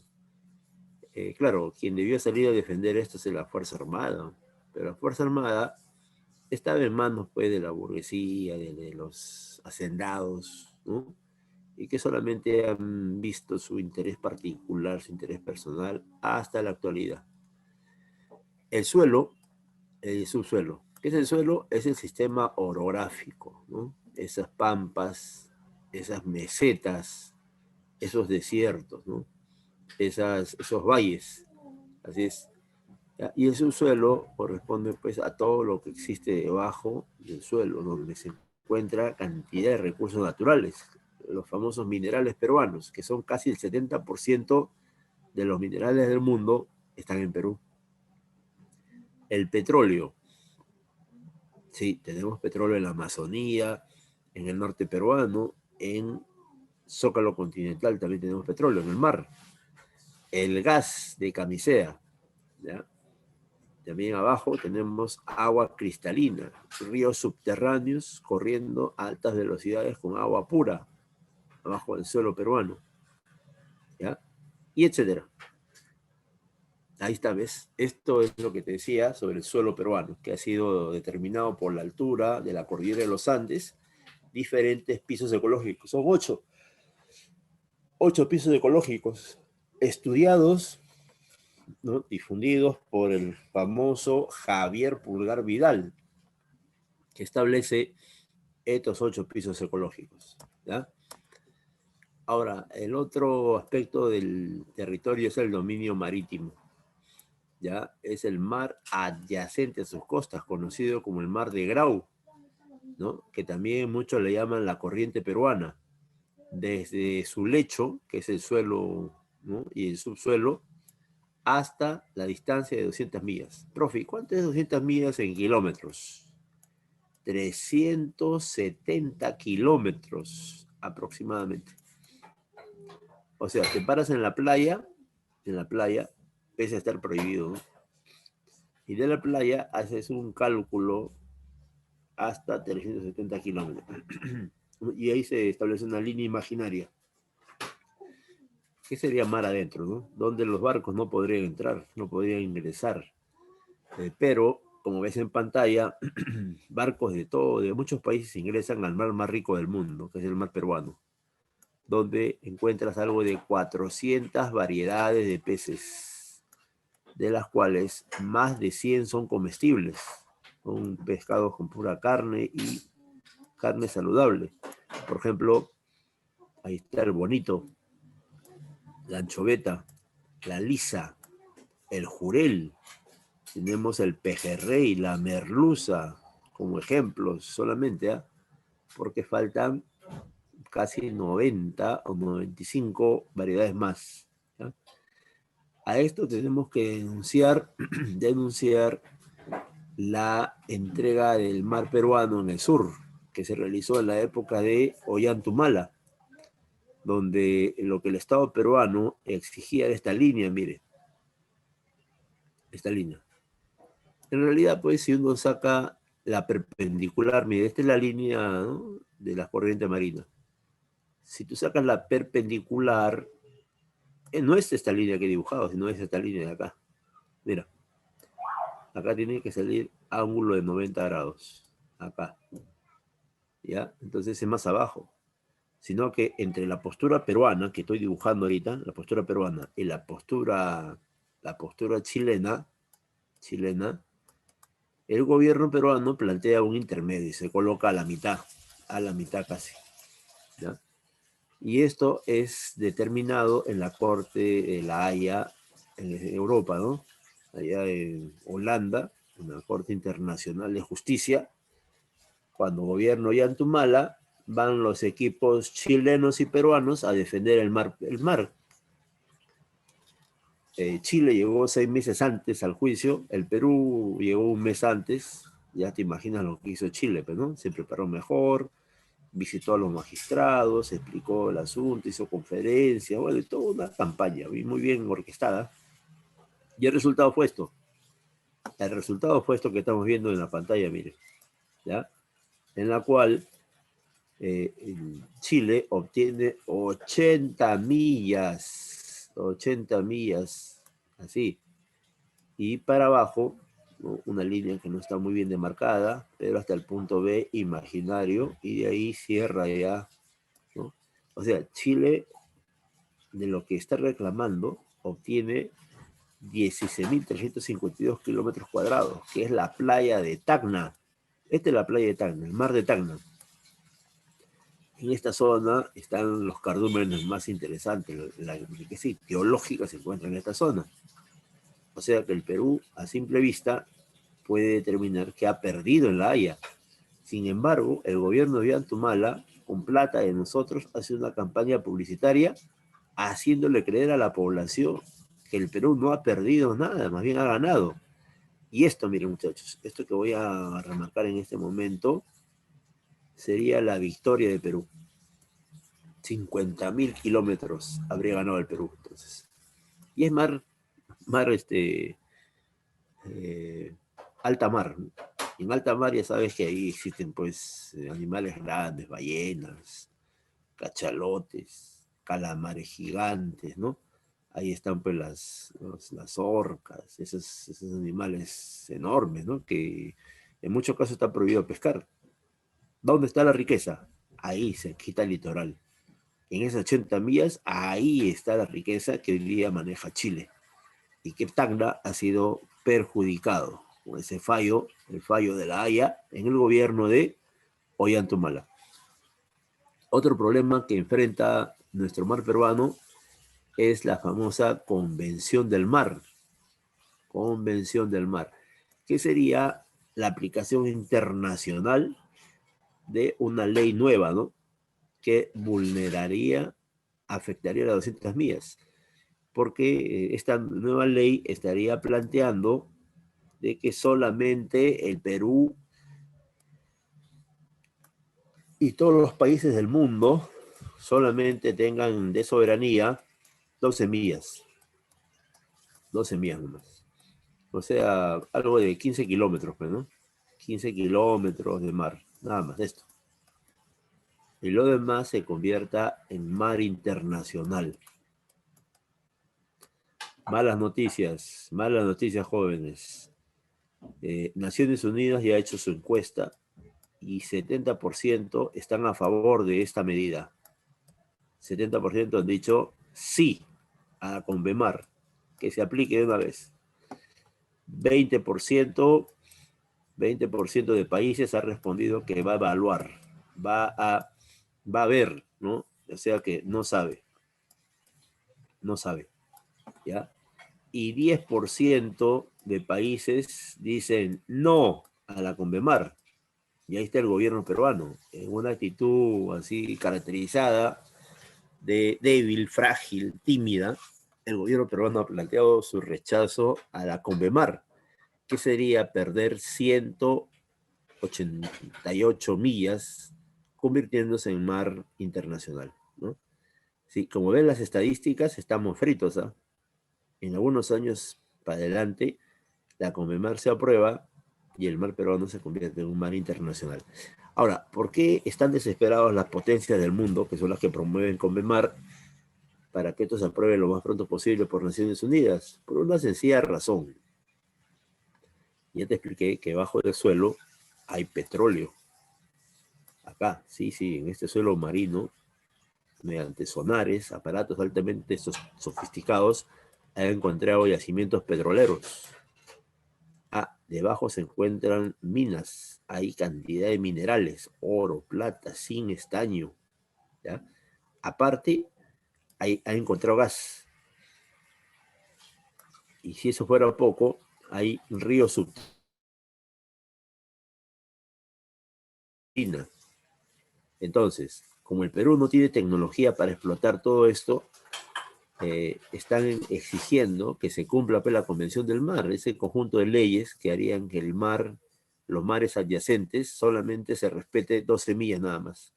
Claro, quien debió salir a defender esto es la Fuerza Armada, pero la Fuerza Armada estaba en manos pues de la burguesía, de los hacendados, ¿no? Y que solamente han visto su interés particular, su interés personal, hasta la actualidad. El suelo, el subsuelo. ¿Qué es el suelo? Es el sistema orográfico, ¿no? Esas pampas, esas mesetas, esos desiertos, ¿no? Esos valles. Así es. ¿Ya? Y el subsuelo corresponde pues a todo lo que existe debajo del suelo, donde se encuentra cantidad de recursos naturales, los famosos minerales peruanos, que son casi el 70% de los minerales del mundo están en Perú. El petróleo, sí, tenemos petróleo en la Amazonía, en el norte peruano, en Zócalo continental también tenemos petróleo, en el mar. el gas de Camisea, ¿ya? También abajo tenemos agua cristalina, ríos subterráneos corriendo a altas velocidades con agua pura, abajo del suelo peruano, ¿ya? Y etcétera. Ahí está, ¿ves? Esto es lo que te decía sobre el suelo peruano, que ha sido determinado por la altura de la cordillera de los Andes, diferentes pisos ecológicos. Son 8 pisos ecológicos estudiados, ¿no? Difundidos por el famoso Javier Pulgar Vidal, que establece estos 8 pisos ecológicos, ¿ya? Ahora, el otro aspecto del territorio es el dominio marítimo, ¿ya? Es el mar adyacente a sus costas, conocido como el mar de Grau, ¿no? Que también muchos le llaman la corriente peruana, desde su lecho, que es el suelo, ¿no? Y el subsuelo, hasta la distancia de 200 millas. Profe, ¿cuánto es 200 millas en kilómetros? 370 kilómetros aproximadamente. O sea, te paras en la playa, pese a estar prohibido, ¿no? Y de la playa haces un cálculo hasta 370 kilómetros. Y ahí se establece una línea imaginaria. ¿Qué sería mar adentro, no? Donde los barcos no podrían entrar, no podrían ingresar. Pero, como ves en pantalla, barcos de muchos países ingresan al mar más rico del mundo, que es el mar peruano, donde encuentras algo de 400 variedades de peces, de las cuales más de 100 son comestibles. Son pescados con pura carne y carne saludable. Por ejemplo, ahí está el bonito, la anchoveta, la lisa, el jurel, tenemos el pejerrey, la merluza, como ejemplos solamente, ¿eh? Porque faltan casi 90 o 95 variedades más, ¿ya? A esto tenemos que denunciar la entrega del mar peruano en el sur, que se realizó en la época de Ollantumala, donde lo que el Estado peruano exigía de esta línea, mire, esta línea. En realidad, pues, si uno saca la perpendicular, mire, esta es la línea, ¿no?, de la corriente marina. Si tú sacas la perpendicular, no es esta línea que he dibujado, sino es esta línea de acá. Mira, acá tiene que salir ángulo de 90 grados. Acá. ¿Ya? Entonces es más abajo. Sino que entre la postura peruana, que estoy dibujando ahorita, la postura peruana, y la postura chilena, el gobierno peruano plantea un intermedio y se coloca a la mitad casi, ¿ya? Y esto es determinado en la Corte de la Haya en Europa, ¿no? Allá en Holanda, en la Corte Internacional de Justicia, cuando gobierno Ollantumala, van los equipos chilenos y peruanos a defender el mar. Chile llegó 6 meses antes al juicio, el Perú llegó un mes antes, ya te imaginas lo que hizo Chile, pero ¿no? Se preparó mejor, visitó a los magistrados, explicó el asunto, hizo conferencias, bueno, toda una campaña muy bien orquestada. Y el resultado fue esto. El resultado fue esto que estamos viendo en la pantalla, mire, ¿ya? En la cual Chile obtiene 80 millas, así, y para abajo, ¿no?, una línea que no está muy bien demarcada, pero hasta el punto B imaginario, y de ahí cierra ya, ¿no? O sea, Chile, de lo que está reclamando, obtiene 16.352 kilómetros cuadrados, que es la playa de Tacna. Esta es la playa de Tacna, el mar de Tacna. En esta zona están los cardúmenes más interesantes, la riqueza geológica se encuentra en esta zona. O sea que el Perú, a simple vista, puede determinar que ha perdido en La Haya. Sin embargo, el gobierno de Ollantumala, con plata de nosotros, hace una campaña publicitaria haciéndole creer a la población que el Perú no ha perdido nada, más bien ha ganado. Y esto, miren muchachos, esto que voy a remarcar en este momento sería la victoria de Perú. 50.000 kilómetros habría ganado el Perú, entonces. y es eh, alta mar. En alta mar ya sabes que ahí existen pues animales grandes, ballenas, cachalotes, calamares gigantes, ¿no? Ahí están pues las orcas, esos animales enormes, ¿no? Que en muchos casos está prohibido pescar. ¿Dónde está la riqueza? Ahí se quita el litoral. En esas 80 millas, ahí está la riqueza que hoy día maneja Chile. Y que Tacna ha sido perjudicado con ese fallo, el fallo de la Haya, en el gobierno de Ollantumala. Otro problema que enfrenta nuestro mar peruano es la famosa Convención del Mar. Convención del Mar, que sería la aplicación internacional de una ley nueva, ¿no? Que vulneraría, afectaría las 200 millas, porque esta nueva ley estaría planteando de que solamente el Perú y todos los países del mundo solamente tengan de soberanía 12 millas, 12 millas nomás. O sea, algo de 15 kilómetros, pues, ¿no? 15 kilómetros de mar, nada más de esto. Y lo demás se convierta en mar internacional. Malas noticias jóvenes. Naciones Unidas ya ha hecho su encuesta y 70% están a favor de esta medida. 70% han dicho sí a la Convemar, que se aplique de una vez. 20%, 20% de países ha respondido que va a evaluar, va a ver, ¿no? O sea que no sabe, no sabe, ¿ya? Y 10% de países dicen no a la Convemar. Y ahí está el gobierno peruano, en una actitud así caracterizada de débil, frágil, tímida. El gobierno peruano ha planteado su rechazo a la Convemar, que sería perder 188 millas, convirtiéndose en mar internacional, ¿no? Sí, como ven las estadísticas, estamos fritos, ¿eh? En algunos años para adelante, la Convemar se aprueba y el mar peruano se convierte en un mar internacional. Ahora, ¿por qué están desesperados las potencias del mundo, que son las que promueven Convemar, para que esto se apruebe lo más pronto posible por Naciones Unidas? Por una sencilla razón. Ya te expliqué que bajo el suelo hay petróleo. Acá, sí, sí, en este suelo marino, mediante sonares, aparatos altamente sofisticados, han encontrado yacimientos petroleros. Ah, debajo se encuentran minas, hay cantidad de minerales, oro, plata, zinc, estaño, ¿ya? Aparte, ha encontrado gas. Y si eso fuera poco, hay ríos submarinos. Entonces, como el Perú no tiene tecnología para explotar todo esto, están exigiendo que se cumpla pues, la Convención del Mar, ese conjunto de leyes que harían que el mar, los mares adyacentes, solamente se respete 12 millas nada más.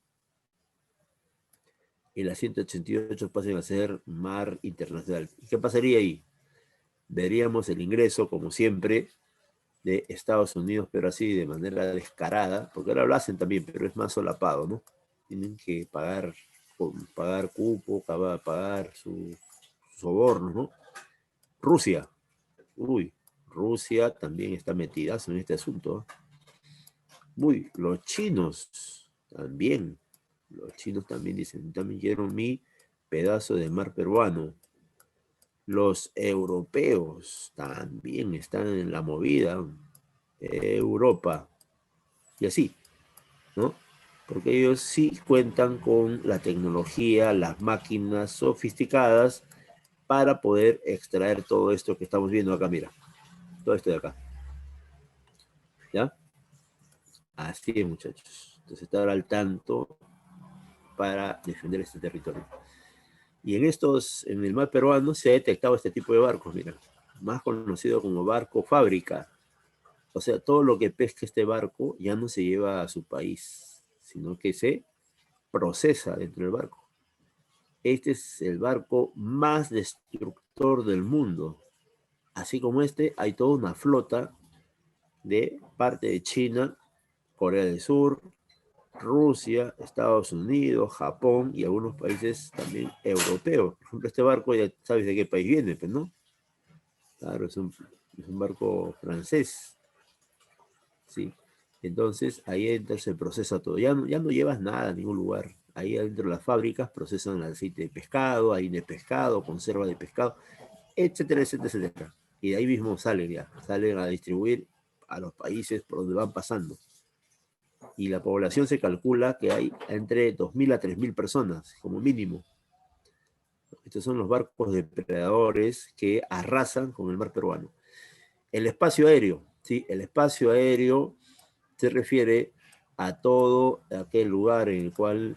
Y las 188 pasen a ser mar internacional. ¿Y qué pasaría ahí? Veríamos el ingreso, como siempre, de Estados Unidos, pero así de manera descarada, porque ahora lo hacen también, pero es más solapado, ¿no? Tienen que pagar cupo, pagar su soborno, ¿no? Rusia, uy, Rusia también está metida en este asunto. Uy, los chinos también dicen, también quiero mi pedazo de mar peruano. Los europeos también están en la movida, Europa, y así, ¿no? Porque ellos sí cuentan con la tecnología, las máquinas sofisticadas para poder extraer todo esto que estamos viendo acá, mira, todo esto de acá, ¿ya? Así es, muchachos. Entonces, estar al tanto para defender este territorio. Y en el mar peruano se ha detectado este tipo de barcos, mira, más conocido como barco fábrica. O sea, todo lo que pesca este barco ya no se lleva a su país, sino que se procesa dentro del barco. Este es el barco más destructivo motor del mundo. Así como este, hay toda una flota de parte de China, Corea del Sur, Rusia, Estados Unidos, Japón y algunos países también europeos. Por ejemplo, este barco ya sabes de qué país viene, pues, ¿no? Claro, es un barco francés, ¿sí? Entonces ahí entra, se procesa todo. Ya no llevas nada a ningún lugar. Ahí adentro de las fábricas procesan el aceite de pescado, harina de pescado, conserva de pescado, etcétera, etcétera, etcétera. Y de ahí mismo salen a distribuir a los países por donde van pasando. Y la población se calcula que hay entre 2.000 a 3.000 personas, como mínimo. Estos son los barcos depredadores que arrasan con el mar peruano. El espacio aéreo, ¿sí? El espacio aéreo se refiere a todo aquel lugar en el cual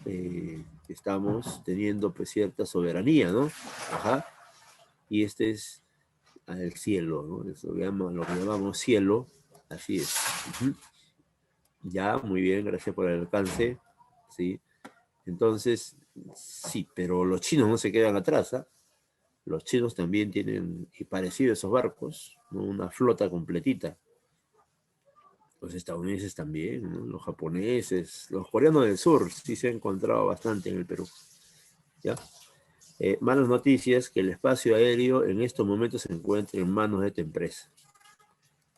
estamos teniendo pues cierta soberanía, ¿no? Ajá. Y este es el cielo, ¿no? Eso lo que llamamos cielo, así es. Uh-huh. Ya, muy bien, gracias por el alcance, ¿sí? Entonces, sí, pero los chinos no se quedan atrás, ¿eh? Los chinos también tienen, y parecido a esos barcos, ¿no? Una flota completita. Los estadounidenses también, ¿no? Los japoneses, los coreanos del sur, sí se ha encontrado bastante en el Perú, ¿ya? Malas noticias, que el espacio aéreo en estos momentos se encuentra en manos de esta empresa.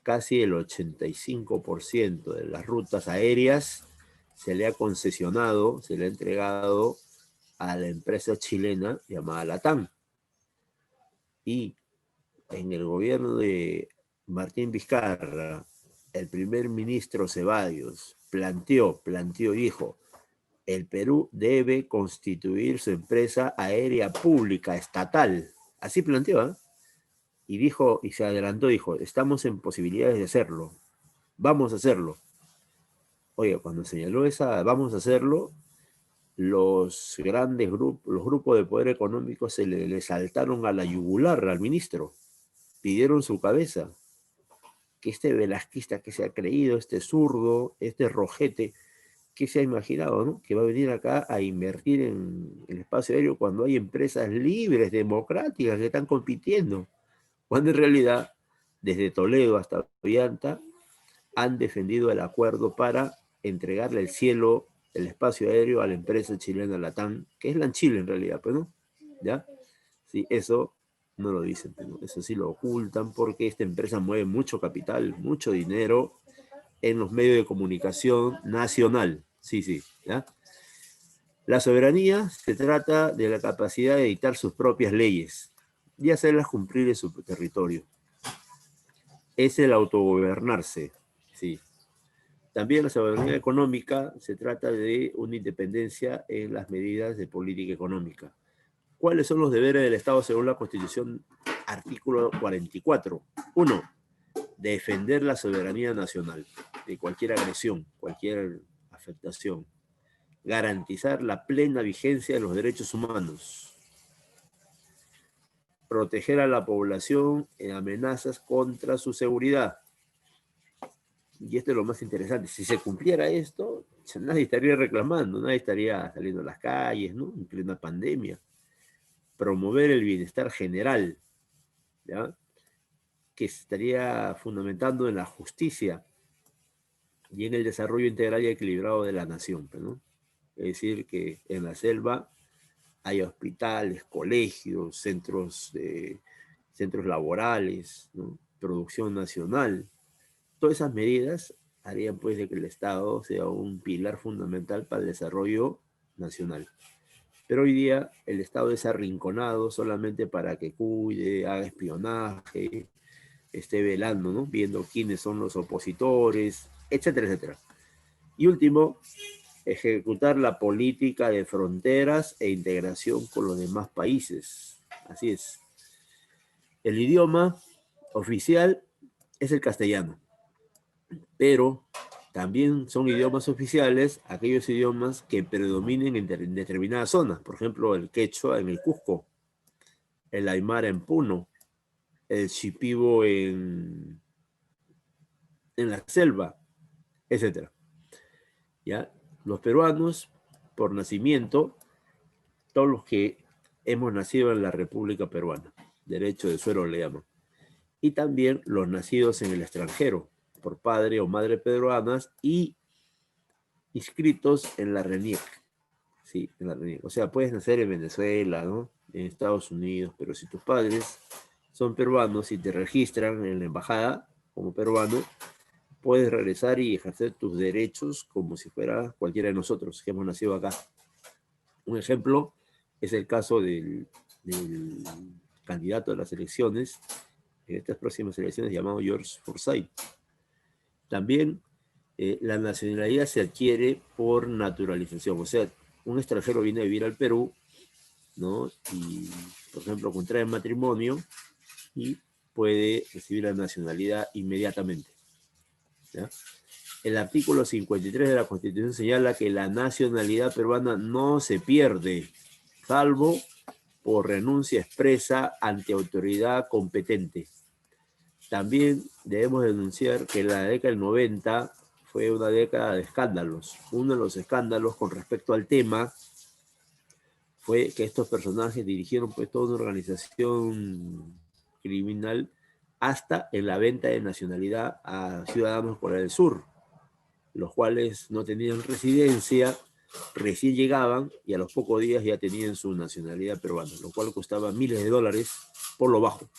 Casi el 85% de las rutas aéreas se le ha concesionado, se le ha entregado a la empresa chilena llamada LATAM. Y en el gobierno de Martín Vizcarra, el primer ministro Ceballos planteó, dijo, el Perú debe constituir su empresa aérea pública estatal. Así planteó, ¿eh? Y dijo, y se adelantó, dijo, estamos en posibilidades de hacerlo, vamos a hacerlo. Oye, cuando señaló esa, vamos a hacerlo, los grandes grupos, los grupos de poder económico se le saltaron a la yugular al ministro, pidieron su cabeza, que este velasquista que se ha creído, este zurdo, este rojete, que se ha imaginado, ¿no? Que va a venir acá a invertir en el espacio aéreo cuando hay empresas libres, democráticas, que están compitiendo, cuando en realidad, desde Toledo hasta Ollanta, han defendido el acuerdo para entregarle el cielo, el espacio aéreo a la empresa chilena LATAM, que es LANChile en realidad, pues, ¿no? ¿Ya? Sí, eso no lo dicen, ¿no? Eso sí lo ocultan porque esta empresa mueve mucho capital, mucho dinero en los medios de comunicación nacional. Sí, sí, ¿ya? La soberanía se trata de la capacidad de dictar sus propias leyes y hacerlas cumplir en su territorio. Es el autogobernarse, sí. También la soberanía económica se trata de una independencia en las medidas de política económica. ¿Cuáles son los deberes del Estado según la Constitución? Artículo 44. 1. Defender la soberanía nacional de cualquier agresión, cualquier afectación. Garantizar la plena vigencia de los derechos humanos. Proteger a la población en amenazas contra su seguridad. Y esto es lo más interesante. Si se cumpliera esto, nadie estaría reclamando, nadie estaría saliendo a las calles, ¿no? En plena pandemia. Promover el bienestar general, ¿ya? Que estaría fundamentando en la justicia y en el desarrollo integral y equilibrado de la nación, ¿no? Es decir, que en la selva hay hospitales, colegios, centros laborales, ¿no? Producción nacional. Todas esas medidas harían pues de que el Estado sea un pilar fundamental para el desarrollo nacional. Pero hoy día el Estado es arrinconado solamente para que cuide, haga espionaje, esté velando, ¿no? Viendo quiénes son los opositores, etcétera, etcétera. Y último, ejecutar la política de fronteras e integración con los demás países. Así es. El idioma oficial es el castellano, pero también son idiomas oficiales aquellos idiomas que predominen en determinadas zonas. Por ejemplo, el quechua en el Cusco, el aymara en Puno, el shipibo en la selva, etcétera. ¿Ya? Los peruanos, por nacimiento, todos los que hemos nacido en la República Peruana, derecho de suero le llaman. Y también los nacidos en el extranjero, por padre o madre peruanas y inscritos en la RENIEC. Sí, en la RENIEC. O sea, puedes nacer en Venezuela, ¿no? En Estados Unidos, pero si tus padres son peruanos y te registran en la embajada como peruano, puedes regresar y ejercer tus derechos como si fuera cualquiera de nosotros que hemos nacido acá. Un ejemplo es el caso del candidato a las elecciones, en estas próximas elecciones, llamado George Forsyth. También la nacionalidad se adquiere por naturalización, o sea, un extranjero viene a vivir al Perú, ¿no? Y, por ejemplo, contrae matrimonio y puede recibir la nacionalidad inmediatamente, ¿ya? El artículo 53 de la Constitución señala que la nacionalidad peruana no se pierde, salvo por renuncia expresa ante autoridad competente. También debemos denunciar que la década del 90 fue una década de escándalos. Uno de los escándalos con respecto al tema fue que estos personajes dirigieron pues toda una organización criminal hasta en la venta de nacionalidad a ciudadanos de Corea del Sur, los cuales no tenían residencia, recién llegaban y a los pocos días ya tenían su nacionalidad peruana, lo cual costaba miles de dólares por lo bajo.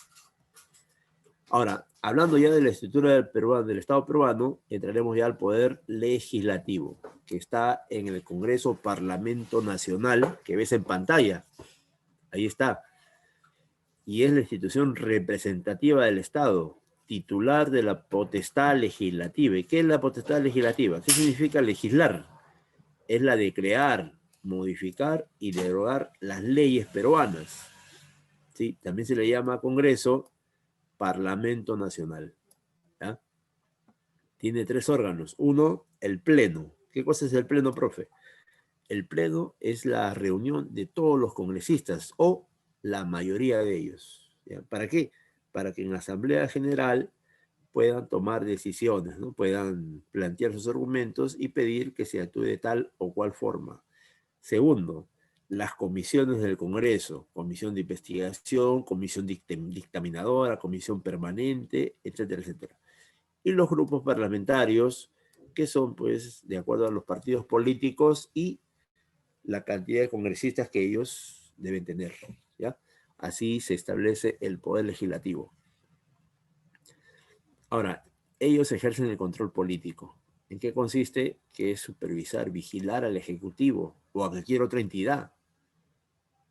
Ahora, hablando ya de la estructura del Estado peruano, entraremos ya al poder legislativo, que está en el Congreso Parlamento Nacional, que ves en pantalla. Ahí está. Y es la institución representativa del Estado, titular de la potestad legislativa. ¿Y qué es la potestad legislativa? ¿Qué significa legislar? Es la de crear, modificar y derogar las leyes peruanas. ¿Sí? También se le llama Congreso, Parlamento Nacional. ¿Ya? Tiene tres órganos. Uno, el Pleno. ¿Qué cosa es el Pleno, profe? El Pleno es la reunión de todos los congresistas o la mayoría de ellos. ¿Ya? ¿Para qué? Para que en la Asamblea General puedan tomar decisiones, ¿no? Puedan plantear sus argumentos y pedir que se actúe de tal o cual forma. Segundo, las comisiones del Congreso, comisión de investigación, comisión dictaminadora, comisión permanente, etcétera, etcétera. Y los grupos parlamentarios, que son, pues, de acuerdo a los partidos políticos y la cantidad de congresistas que ellos deben tener, ¿ya? Así se establece el poder legislativo. Ahora, ellos ejercen el control político. ¿En qué consiste? Que es supervisar, vigilar al Ejecutivo o a cualquier otra entidad.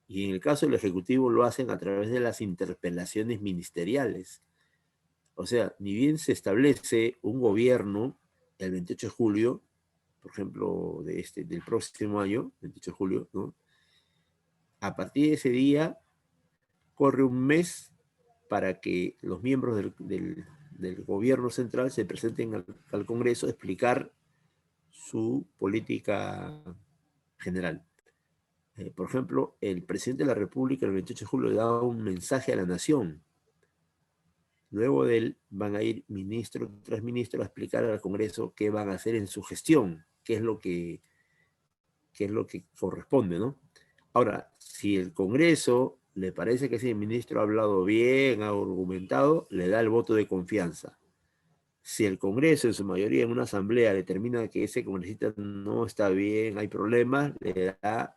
Y en el caso del Ejecutivo lo hacen a través de las interpelaciones ministeriales. O sea, ni bien se establece un gobierno el 28 de julio, por ejemplo, del próximo año, 28 de julio, ¿no? A partir de ese día corre un mes para que los miembros del gobierno central se presenten al Congreso a explicar su política general. Por ejemplo, el presidente de la República el 28 de julio le da un mensaje a la nación. Luego de él van a ir ministro tras ministro a explicar al Congreso qué van a hacer en su gestión, qué es lo que corresponde, ¿no? Ahora, si el Congreso le parece que ese ministro ha hablado bien, ha argumentado, le da el voto de confianza. Si el Congreso en su mayoría en una asamblea determina que ese congresista no está bien, hay problemas, le da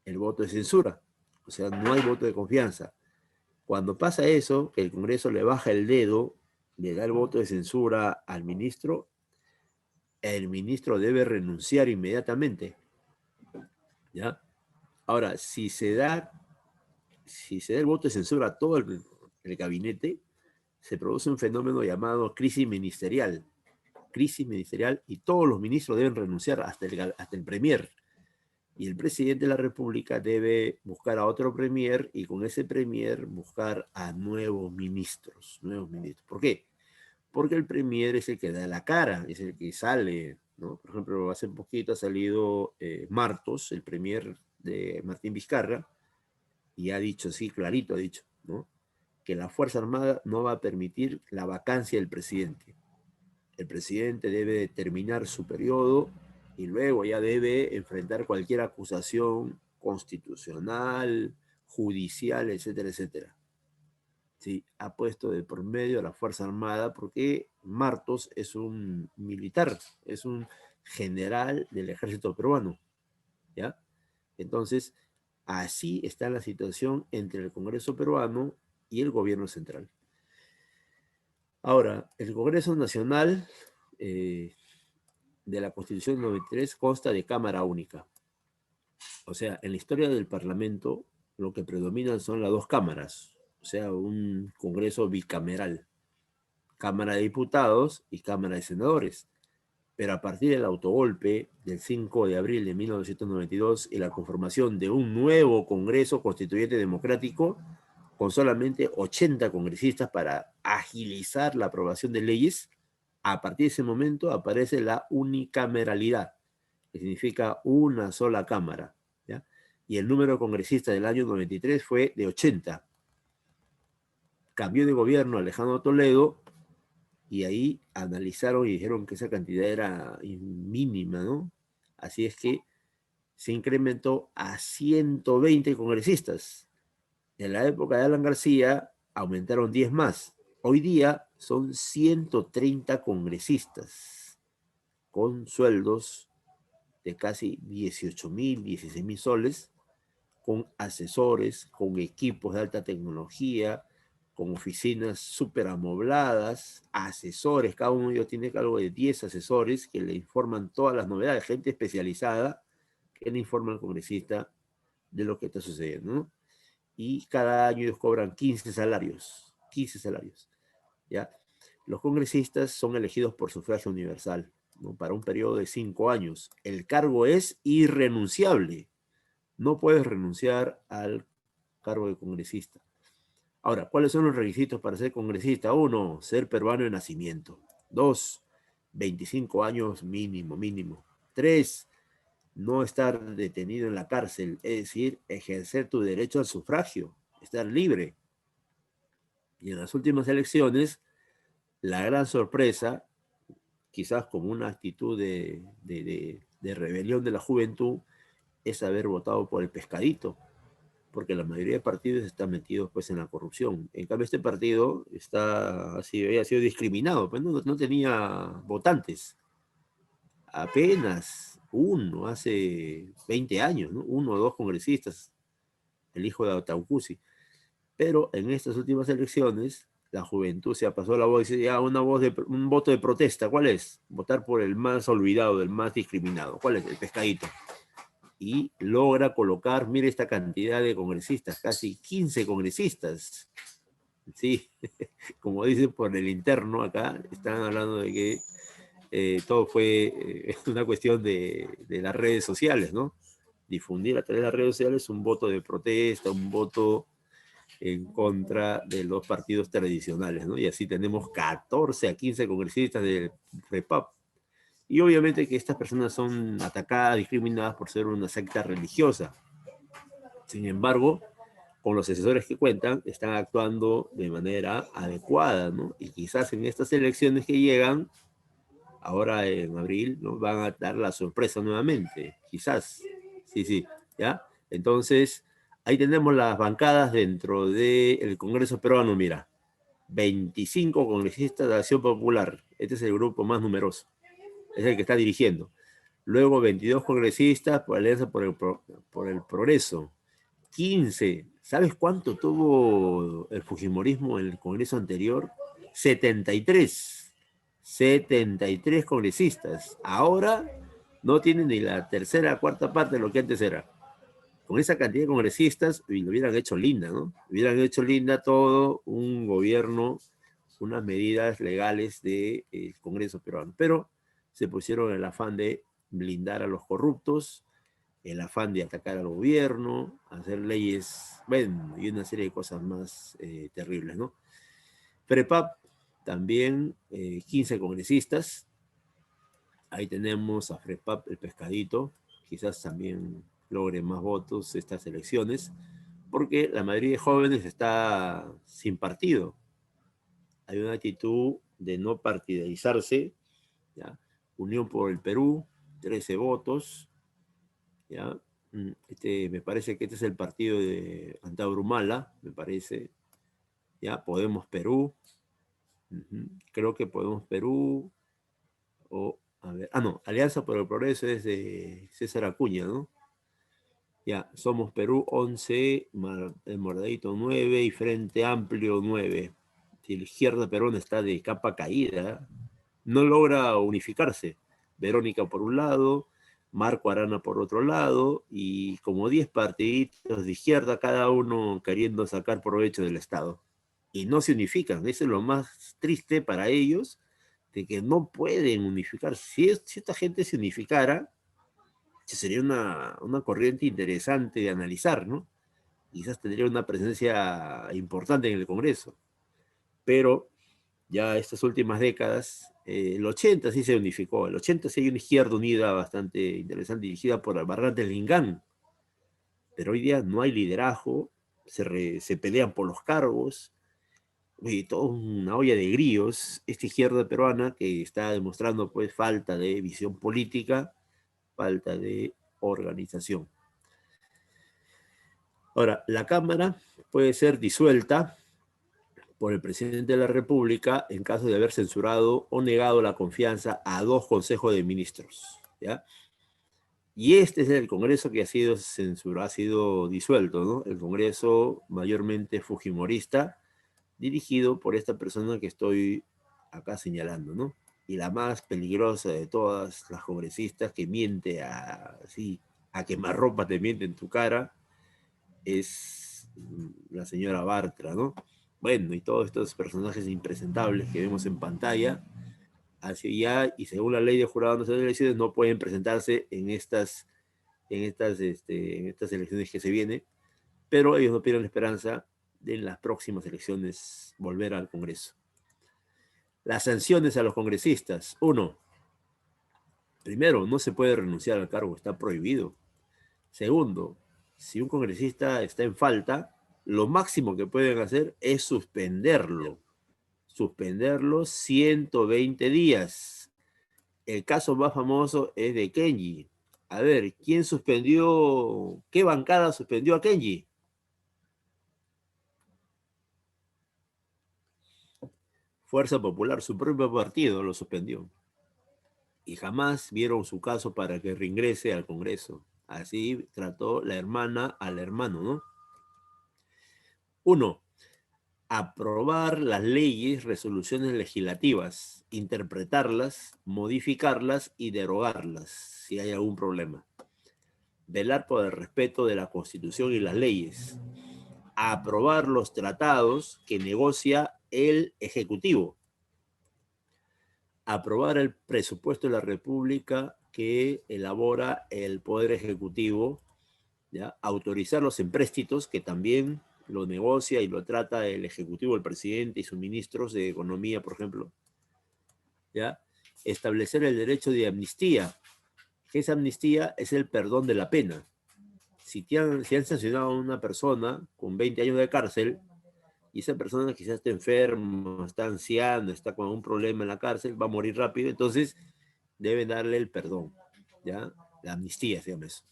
el voto de censura. O sea, no hay voto de confianza. Cuando pasa eso, que el Congreso le baja el dedo, le da el voto de censura al ministro, el ministro debe renunciar inmediatamente, ¿ya? Ahora, si se da el voto de censura a todo el gabinete, se produce un fenómeno llamado crisis ministerial. Crisis ministerial y todos los ministros deben renunciar, hasta el premier. Y el presidente de la República debe buscar a otro premier y con ese premier buscar a nuevos ministros. ¿Por qué? Porque el premier es el que da la cara, es el que sale, ¿no? Por ejemplo, hace poquito ha salido Martos, el premier de Martín Vizcarra, y ha dicho, sí, clarito ha dicho, ¿no? Que la Fuerza Armada no va a permitir la vacancia del presidente. El presidente debe terminar su periodo y luego ya debe enfrentar cualquier acusación constitucional, judicial, etcétera, etcétera. Sí, ha puesto de por medio a la Fuerza Armada porque Martos es un militar, es un general del ejército peruano, ¿ya? Entonces, así está la situación entre el Congreso peruano y el gobierno central. Ahora, el Congreso Nacional de la Constitución 93 consta de Cámara Única. O sea, en la historia del Parlamento lo que predominan son las dos cámaras, o sea, un Congreso bicameral, Cámara de Diputados y Cámara de Senadores. Pero a partir del autogolpe del 5 de abril de 1992 y la conformación de un nuevo Congreso Constituyente Democrático, con solamente 80 congresistas para agilizar la aprobación de leyes, a partir de ese momento aparece la unicameralidad, que significa una sola cámara, ¿ya? Y el número de congresistas del año 93 fue de 80. Cambió de gobierno Alejandro Toledo y ahí analizaron y dijeron que esa cantidad era mínima, ¿no? Así es que se incrementó a 120 congresistas. En la época de Alan García aumentaron 10 más. Hoy día son 130 congresistas con sueldos de casi 18.000, 16.000 soles, con asesores, con equipos de alta tecnología, con oficinas súper amobladas, asesores, cada uno de ellos tiene algo de 10 asesores que le informan todas las novedades, gente especializada que le informa al congresista de lo que está sucediendo, ¿no? Y cada año ellos cobran 15 salarios, ¿ya? Los congresistas son elegidos por sufragio universal, ¿no? Para un periodo de 5 años. El cargo es irrenunciable. No puedes renunciar al cargo de congresista. Ahora, ¿cuáles son los requisitos para ser congresista? 1, ser peruano de nacimiento. 2, 25 años mínimo. 3, no estar detenido en la cárcel, es decir, ejercer tu derecho al sufragio, estar libre. Y en las últimas elecciones, la gran sorpresa, quizás como una actitud de rebelión de la juventud, es haber votado por el pescadito, porque la mayoría de partidos están metidos pues en la corrupción. En cambio, este partido había sido discriminado, pues no tenía votantes. Apenas uno, hace 20 años, ¿no? 1 o 2 congresistas, el hijo de Ataucusi. Pero en estas últimas elecciones, la juventud se ha pasado la voz y dice, ya, un voto de protesta, ¿cuál es? Votar por el más olvidado, el más discriminado. ¿Cuál es? El pescadito. Y logra colocar, mire esta cantidad de congresistas, casi 15 congresistas. Sí, como dicen por el interno acá, están hablando de que todo fue una cuestión de las redes sociales, ¿no? Difundir a través de las redes sociales un voto de protesta, un voto en contra de los partidos tradicionales, ¿no? Y así tenemos 14 a 15 congresistas del FREPAP. Y obviamente que estas personas son atacadas, discriminadas por ser una secta religiosa. Sin embargo, con los asesores que cuentan, están actuando de manera adecuada, ¿no? Y quizás en estas elecciones que llegan, ahora en abril, ¿no? Van a dar la sorpresa nuevamente, quizás. Sí, ¿ya? Entonces, ahí tenemos las bancadas dentro del Congreso peruano, mira. 25 congresistas de Acción Popular. Este es el grupo más numeroso. Es el que está dirigiendo. Luego 22 congresistas por Alianza por el Progreso. 15. ¿Sabes cuánto tuvo el fujimorismo en el Congreso anterior? 73. 73 congresistas. Ahora no tienen ni la tercera o cuarta parte de lo que antes era. Con esa cantidad de congresistas, lo hubieran hecho linda, ¿no? Hubieran hecho linda todo un gobierno, unas medidas legales del Congreso peruano. Pero se pusieron el afán de blindar a los corruptos, el afán de atacar al gobierno, hacer leyes, bueno, y una serie de cosas más terribles, ¿no? FREPAP, también 15 congresistas. Ahí tenemos a FREPAP, el pescadito, quizás también logre más votos estas elecciones, porque la mayoría de jóvenes está sin partido. Hay una actitud de no partidarizarse, ¿ya? Unión por el Perú, 13 votos, ¿ya? Me parece que este es el partido de Antaurumala, me parece. Ya, Podemos Perú. Creo que Podemos Perú. A ver, no, Alianza por el Progreso es de César Acuña, ¿no? Ya, Somos Perú 11, el Moradito 9 y Frente Amplio 9. Si la izquierda peruana está de capa caída, no logra unificarse. Verónica por un lado, Marco Arana por otro lado, y como 10 partiditos de izquierda, cada uno queriendo sacar provecho del Estado. Y no se unifican. Eso es lo más triste para ellos, de que no pueden unificar. Si esta gente se unificara, sería una corriente interesante de analizar, ¿no? Quizás tendría una presencia importante en el Congreso. Pero ya estas últimas décadas, el 80 sí se unificó, el 80 sí hay una izquierda unida bastante interesante dirigida por Barrantes Lingán, pero hoy día no hay liderazgo, se pelean por los cargos, y todo una olla de grillos, esta izquierda peruana que está demostrando pues falta de visión política, falta de organización. Ahora, la Cámara puede ser disuelta por el presidente de la República en caso de haber censurado o negado la confianza a 2 consejos de ministros, ¿ya? Y este es el Congreso que ha sido censurado, ha sido disuelto, ¿no? El Congreso mayormente fujimorista, dirigido por esta persona que estoy acá señalando, ¿no? Y la más peligrosa de todas las congresistas que miente así, a quemarropa te miente en tu cara, es la señora Bartra, ¿no? Bueno, y todos estos personajes impresentables que vemos en pantalla, así ya, y según la ley de jurado nacional de elecciones, no pueden presentarse en estas elecciones que se vienen, pero ellos no pierden la esperanza de en las próximas elecciones volver al Congreso. Las sanciones a los congresistas. Uno, primero, no se puede renunciar al cargo, está prohibido. Segundo, si un congresista está en falta, lo máximo que pueden hacer es suspenderlo. Suspenderlo 120 días. El caso más famoso es de Kenji. A ver, ¿quién suspendió? ¿Qué bancada suspendió a Kenji? Fuerza Popular, su propio partido lo suspendió. Y jamás vieron su caso para que reingrese al Congreso. Así trató la hermana al hermano, ¿no? Uno, aprobar las leyes, resoluciones legislativas, interpretarlas, modificarlas y derogarlas si hay algún problema. Velar por el respeto de la Constitución y las leyes. Aprobar los tratados que negocia el Ejecutivo. Aprobar el presupuesto de la República que elabora el Poder Ejecutivo. ¿Ya? Autorizar los empréstitos que también lo negocia y lo trata el Ejecutivo, el presidente y sus ministros de Economía, por ejemplo. ¿Ya? Establecer el derecho de amnistía, que esa amnistía es el perdón de la pena. Si han sancionado a una persona con 20 años de cárcel y esa persona quizás está enferma, está anciana, está con un problema en la cárcel, va a morir rápido, entonces deben darle el perdón, ¿ya? La amnistía se llama eso.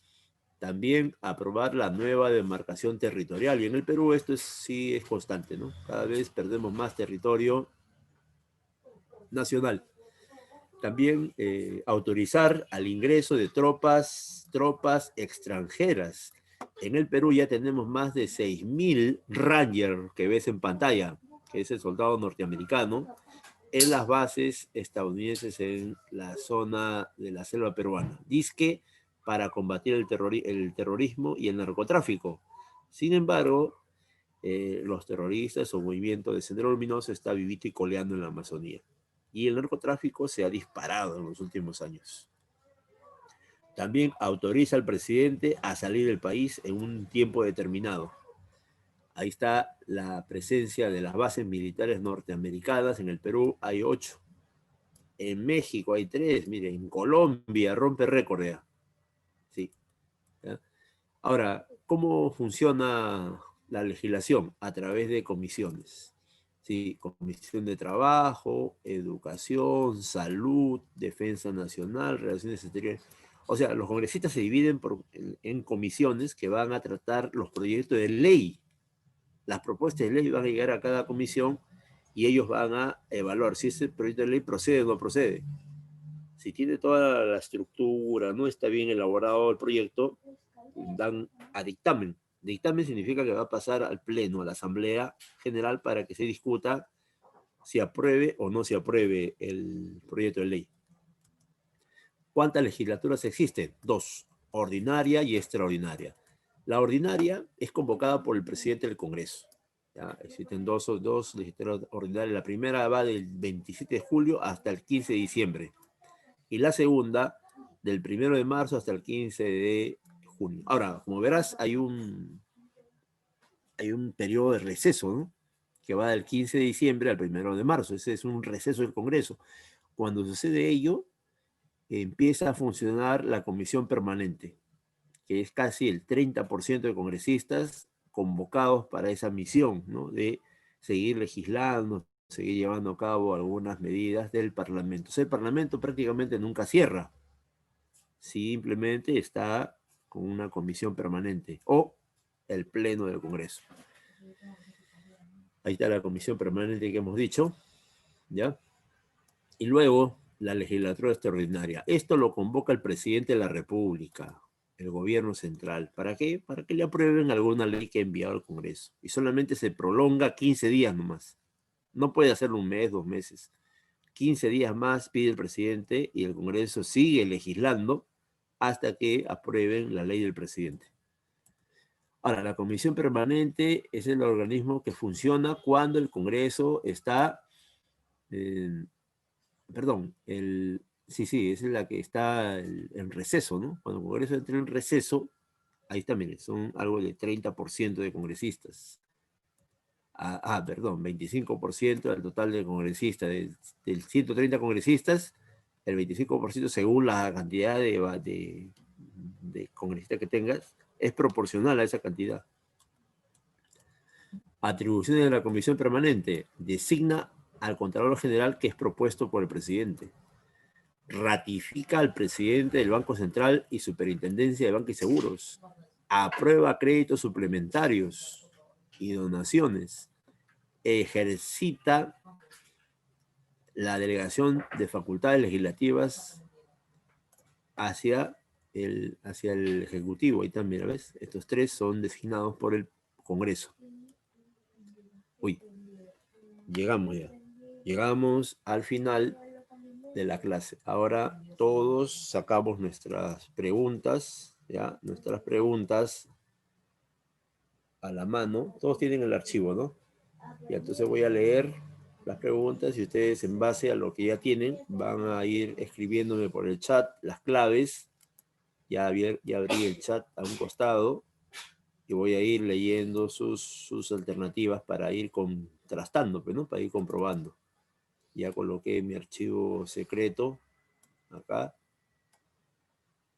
También aprobar la nueva demarcación territorial. Y en el Perú sí es constante, ¿no? Cada vez perdemos más territorio nacional. También autorizar al ingreso de tropas extranjeras. En el Perú ya tenemos más de 6.000 Rangers que ves en pantalla, que es el soldado norteamericano, en las bases estadounidenses en la zona de la selva peruana. Disque para combatir el terrorismo y el narcotráfico. Sin embargo, los terroristas o movimiento de Sendero Luminoso está vivito y coleando en la Amazonía. Y el narcotráfico se ha disparado en los últimos años. También autoriza al presidente a salir del país en un tiempo determinado. Ahí está la presencia de las bases militares norteamericanas. En el Perú hay 8. En México hay 3. Miren, en Colombia rompe récord ya. Sí. ¿Ya? Ahora, ¿cómo funciona la legislación? A través de comisiones. Sí, Comisión de Trabajo, Educación, Salud, Defensa Nacional, Relaciones Exteriores. O sea, los congresistas se dividen en comisiones que van a tratar los proyectos de ley. Las propuestas de ley van a llegar a cada comisión y ellos van a evaluar si ese proyecto de ley procede o no procede. Si tiene toda la estructura, no está bien elaborado el proyecto, dan a dictamen. Dictamen significa que va a pasar al pleno, a la Asamblea General, para que se discuta si apruebe o no se apruebe el proyecto de ley. ¿Cuántas legislaturas existen? 2, ordinaria y extraordinaria. La ordinaria es convocada por el presidente del Congreso. ¿Ya? Existen dos legislaturas ordinarias. La primera va del 27 de julio hasta el 15 de diciembre. Y la segunda, del 1 de marzo hasta el 15 de junio. Ahora, como verás, hay un periodo de receso, ¿no? Que va del 15 de diciembre al 1 de marzo. Ese es un receso del Congreso. Cuando sucede ello, empieza a funcionar la comisión permanente, que es casi el 30% de congresistas convocados para esa misión, ¿no? De seguir legislando, seguir llevando a cabo algunas medidas del Parlamento. O sea, el Parlamento prácticamente nunca cierra, simplemente está con una comisión permanente o el Pleno del Congreso. Ahí está la comisión permanente que hemos dicho, ¿ya? Y luego la legislatura extraordinaria. Esto lo convoca el presidente de la República, el gobierno central. ¿Para qué? Para que le aprueben alguna ley que ha enviado al Congreso. Y solamente se prolonga 15 días nomás. No puede hacerlo un mes, 2 meses. 15 días más pide el presidente y el Congreso sigue legislando hasta que aprueben la ley del presidente. Ahora, la comisión permanente es el organismo que funciona cuando el Congreso está... perdón, sí, esa es la que está en receso, ¿no? Cuando el Congreso entra en receso, ahí también son algo de 30% de congresistas. Perdón, 25% del total de congresistas, del 130 congresistas, el 25% según la cantidad de congresistas que tengas, es proporcional a esa cantidad. Atribuciones de la comisión permanente: designa al Contralor General, que es propuesto por el presidente. Ratifica al presidente del Banco Central y Superintendencia de Banca y Seguros. Aprueba créditos suplementarios y donaciones. Ejercita la delegación de facultades legislativas hacia el Ejecutivo. Ahí también, ¿ves? Estos tres son designados por el Congreso. Uy, llegamos ya. Llegamos al final de la clase. Ahora todos sacamos nuestras preguntas, ¿ya? Nuestras preguntas a la mano. Todos tienen el archivo, ¿no? Y entonces voy a leer las preguntas y ustedes, en base a lo que ya tienen, van a ir escribiéndome por el chat las claves. Ya abrí el chat a un costado y voy a ir leyendo sus alternativas para ir contrastando, ¿no? Para ir comprobando. Ya coloqué mi archivo secreto acá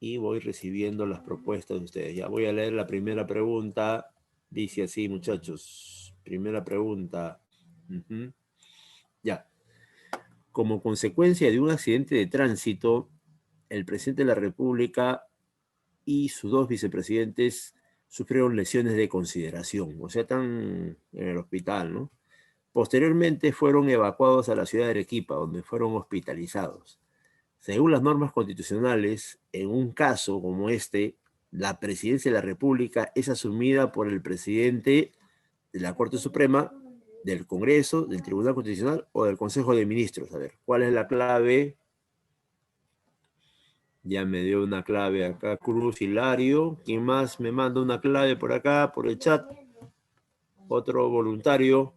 y voy recibiendo las propuestas de ustedes. Ya voy a leer la primera pregunta. Dice así, muchachos. Primera pregunta. Ya. Como consecuencia de un accidente de tránsito, el presidente de la República y sus dos vicepresidentes sufrieron lesiones de consideración, o sea, están en el hospital, ¿no? Posteriormente fueron evacuados a la ciudad de Arequipa, donde fueron hospitalizados. Según las normas constitucionales, en un caso como este, la presidencia de la República es asumida por el presidente de la Corte Suprema, del Congreso, del Tribunal Constitucional o del Consejo de Ministros. A ver, ¿cuál es la clave? Ya me dio una clave acá, Cruz Hilario. ¿Quién más me manda una clave por acá, por el chat? Otro voluntario.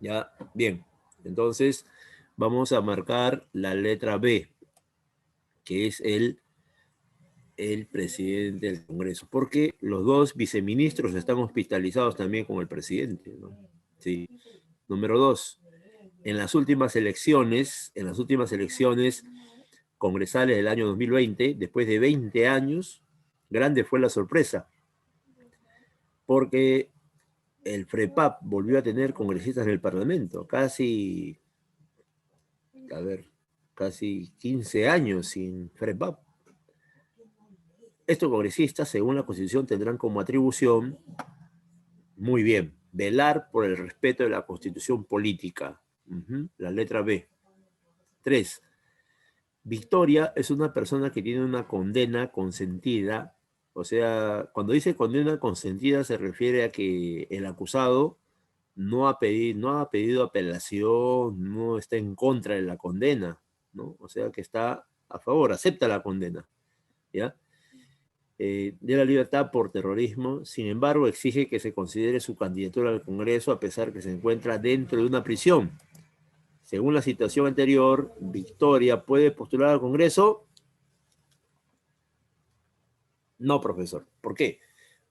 Ya, bien. Entonces, vamos a marcar la letra B, que es el presidente del Congreso, porque los dos viceministros están hospitalizados también con el presidente, ¿no? Sí. Número 2, en las últimas elecciones congresales del año 2020, después de 20 años, grande fue la sorpresa, porque el FREPAP volvió a tener congresistas en el Parlamento, casi, a ver, casi 15 años sin FREPAP. Estos congresistas, según la Constitución, tendrán como atribución, muy bien, velar por el respeto de la Constitución política. La letra B. 3. Victoria es una persona que tiene una condena consentida. O sea, cuando dice condena consentida se refiere a que el acusado no ha pedido apelación, no está en contra de la condena, ¿no? O sea, que está a favor, acepta la condena, ¿ya? De la libertad por terrorismo. Sin embargo, exige que se considere su candidatura al Congreso a pesar que se encuentra dentro de una prisión. Según la situación anterior, Victoria puede postular al Congreso. No, profesor. ¿Por qué?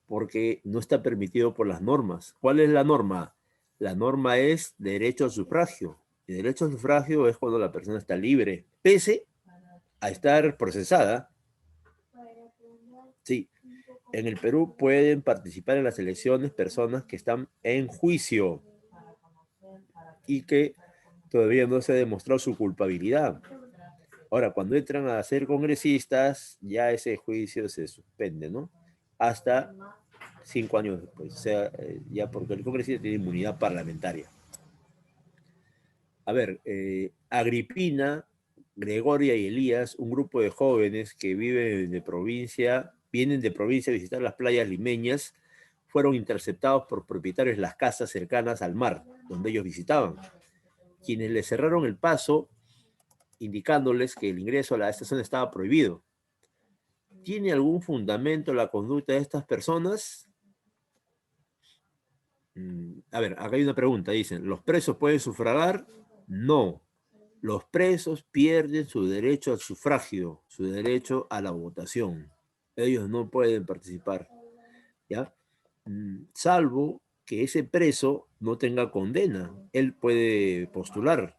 Porque no está permitido por las normas. ¿Cuál es la norma? La norma es derecho al sufragio. El derecho al sufragio es cuando la persona está libre, pese a estar procesada. Sí, en el Perú pueden participar en las elecciones personas que están en juicio y que todavía no se ha demostrado su culpabilidad. Ahora, cuando entran a ser congresistas, ya ese juicio se suspende, ¿no? Hasta 5 años después. O sea, ya porque el congresista tiene inmunidad parlamentaria. A ver, Agripina, Gregoria y Elías, un grupo de jóvenes que vienen de provincia a visitar las playas limeñas, fueron interceptados por propietarios de las casas cercanas al mar, donde ellos visitaban, quienes les cerraron el paso, indicándoles que el ingreso a esta zona estaba prohibido. ¿Tiene algún fundamento la conducta de estas personas? A ver, acá hay una pregunta, dicen, ¿los presos pueden sufragar? No. Los presos pierden su derecho al sufragio, su derecho a la votación. Ellos no pueden participar, ¿ya? Salvo que ese preso no tenga condena. Él puede postular,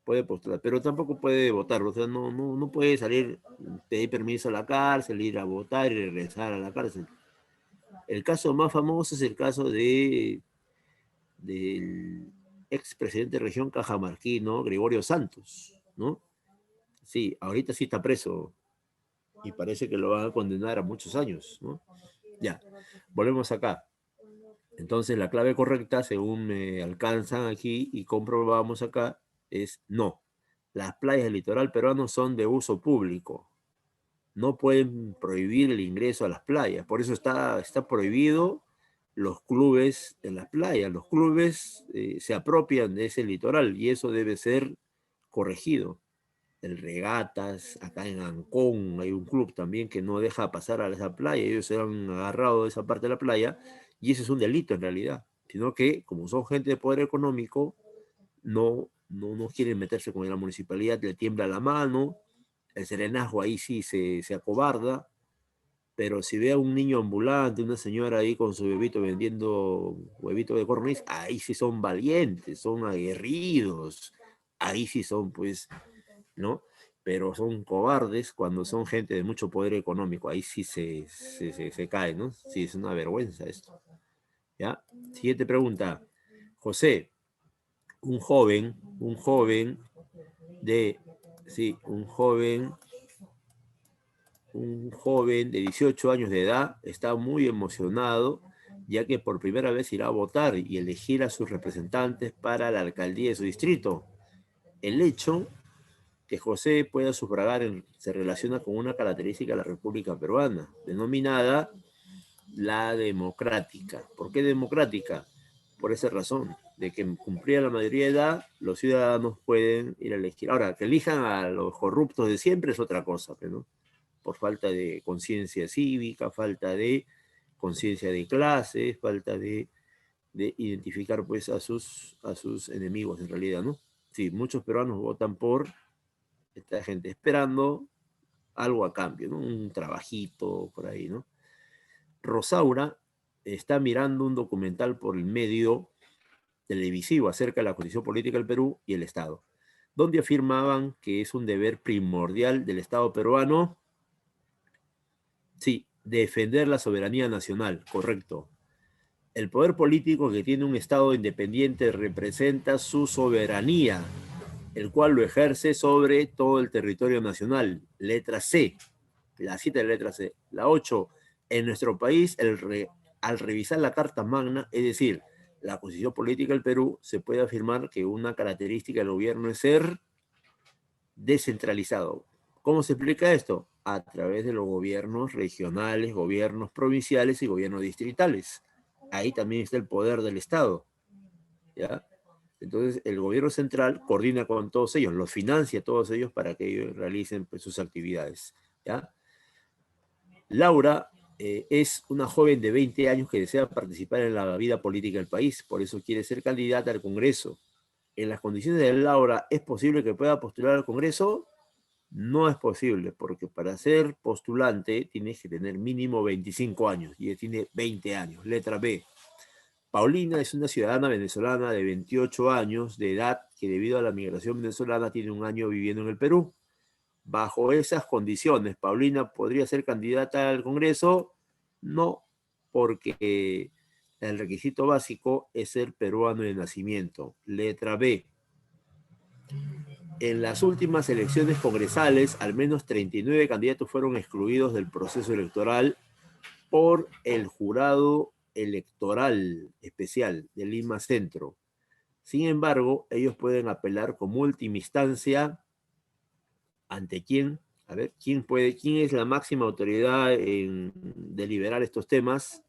pero tampoco puede votar. O sea, no puede salir, pedir permiso a la cárcel, ir a votar y regresar a la cárcel. El caso más famoso es el caso del expresidente de región cajamarquino, Gregorio Santos, ¿no? Sí, ahorita sí está preso y parece que lo van a condenar a muchos años, ¿no? Ya, volvemos acá. Entonces la clave correcta, según me alcanzan aquí y comprobamos acá, es no. Las playas del litoral peruano son de uso público. No pueden prohibir el ingreso a las playas. Por eso está prohibido los clubes en las playas. Los clubes se apropian de ese litoral y eso debe ser corregido. El Regatas, acá en Ancón hay un club también que no deja pasar a esa playa. Ellos se han agarrado de esa parte de la playa y eso es un delito en realidad. Sino que, como son gente de poder económico, no quieren meterse con la municipalidad, le tiembla la mano, el serenazgo ahí sí se acobarda, pero si ve a un niño ambulante, una señora ahí con su bebito vendiendo huevito de codorniz, ahí sí son valientes, son aguerridos, ahí sí son, pues, ¿no? Pero son cobardes cuando son gente de mucho poder económico, ahí sí se cae, ¿no? Sí, es una vergüenza esto. ¿Ya? Siguiente pregunta. José, un joven de, sí, un joven de 18 años de edad está muy emocionado ya que por primera vez irá a votar y elegir a sus representantes para la alcaldía de su distrito. El hecho que José pueda sufragar se relaciona con una característica de la República Peruana, denominada la democrática. ¿Por qué democrática? Por esa razón, de que cumplida la mayoría de edad, los ciudadanos pueden ir a elegir. Ahora, que elijan a los corruptos de siempre es otra cosa, ¿no? Por falta de conciencia cívica, falta de conciencia de clases, falta de identificar pues a sus enemigos en realidad, ¿no? Sí, muchos peruanos votan por esta gente esperando algo a cambio, ¿no? Un trabajito por ahí, ¿no? Rosaura está mirando un documental por el medio televisivo acerca de la condición política del Perú y el Estado, donde afirmaban que es un deber primordial del Estado peruano, sí, defender la soberanía nacional, correcto. El poder político que tiene un Estado independiente representa su soberanía el cual lo ejerce sobre todo el territorio nacional. Letra C, la cita de letra C. La 8, en nuestro país, al revisar la Carta Magna, es decir, la Constitución Política del Perú, se puede afirmar que una característica del gobierno es ser descentralizado. ¿Cómo se explica esto? A través de los gobiernos regionales, gobiernos provinciales y gobiernos distritales. Ahí también está el poder del Estado, ¿ya? Entonces, el gobierno central coordina con todos ellos, los financia a todos ellos para que ellos realicen pues, sus actividades, ¿ya? Laura es una joven de 20 años que desea participar en la vida política del país, por eso quiere ser candidata al Congreso. En las condiciones de Laura, ¿es posible que pueda postular al Congreso? No es posible, porque para ser postulante tienes que tener mínimo 25 años, y ella tiene 20 años. Letra B. Paulina es una ciudadana venezolana de 28 años de edad que debido a la migración venezolana tiene un año viviendo en el Perú. Bajo esas condiciones, ¿Paulina podría ser candidata al Congreso? No, porque el requisito básico es ser peruano de nacimiento. Letra B. En las últimas elecciones congresales, al menos 39 candidatos fueron excluidos del proceso electoral por el jurado electoral especial de Lima Centro. Sin embargo, ellos pueden apelar como última instancia ante quién. A ver, ¿quién es la máxima autoridad en deliberar estos temas?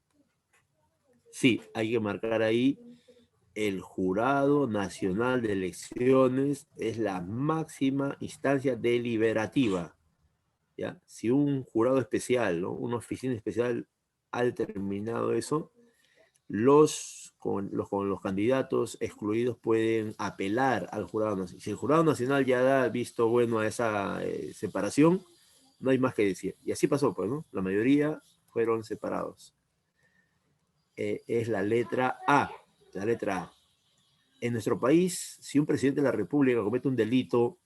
Sí, hay que marcar ahí el Jurado Nacional de Elecciones es la máxima instancia deliberativa, ¿ya? Si un jurado especial, ¿no? Una oficina especial ha determinado eso, con los candidatos excluidos pueden apelar al Jurado Nacional. Si el Jurado Nacional ya da visto bueno a esa separación, no hay más que decir. Y así pasó, pues, ¿no? La mayoría fueron separados. Es la letra A. La letra A. En nuestro país, si un presidente de la República comete un delito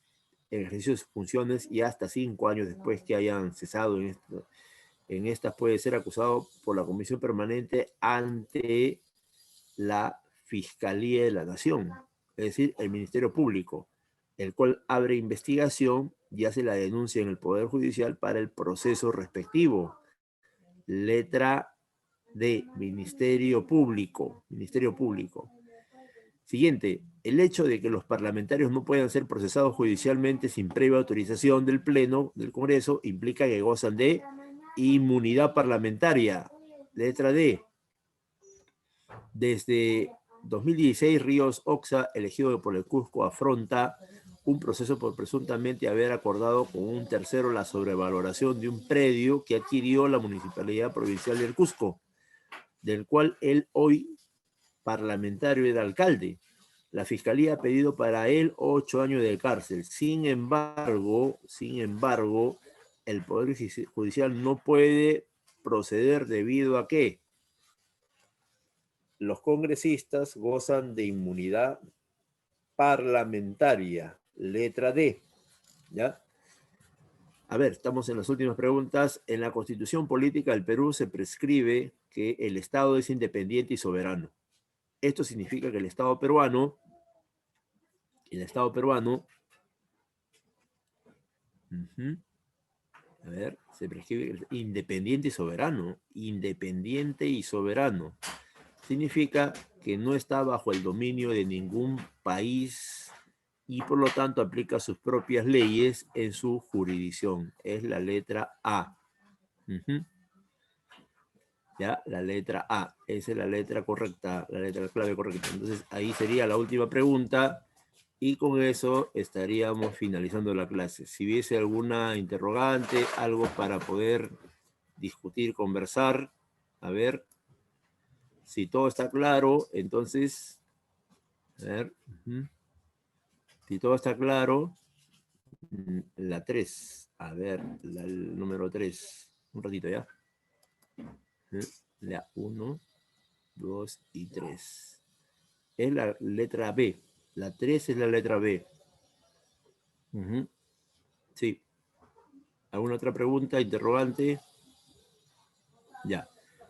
en ejercicio de sus funciones y hasta 5 años después que hayan cesado en estas puede ser acusado por la Comisión Permanente ante la Fiscalía de la Nación, es decir, el Ministerio Público, el cual abre investigación y hace la denuncia en el Poder Judicial para el proceso respectivo. Letra D, Ministerio Público. Ministerio Público. Siguiente, el hecho de que los parlamentarios no puedan ser procesados judicialmente sin previa autorización del Pleno del Congreso implica que gozan de inmunidad parlamentaria. Letra D. Desde 2016, Ríos Oxa, elegido por el Cusco, afronta un proceso por presuntamente haber acordado con un tercero la sobrevaloración de un predio que adquirió la Municipalidad Provincial del Cusco, del cual él hoy parlamentario era alcalde. La fiscalía ha pedido para él 8 años de cárcel. Sin embargo, el Poder Judicial no puede proceder debido a que los congresistas gozan de inmunidad parlamentaria. Letra D. ¿Ya? A ver, estamos en las últimas preguntas. En la Constitución Política del Perú se prescribe que el Estado es independiente y soberano. Esto significa que el Estado peruano, a ver, se prescribe independiente y soberano. Significa que no está bajo el dominio de ningún país y por lo tanto aplica sus propias leyes en su jurisdicción. Es la letra A. Ya, la letra A. Esa es la letra correcta, la letra clave correcta. Entonces ahí sería la última pregunta. Y con eso estaríamos finalizando la clase. Si hubiese alguna interrogante, algo para poder discutir, conversar, a ver, si todo está claro, entonces, a ver, si todo está claro, la 3, a ver, el número 3, un ratito ya. La 1, 2 y 3. Es la letra B. La 3 es la letra B. Sí. ¿Alguna otra pregunta, interrogante? Ya.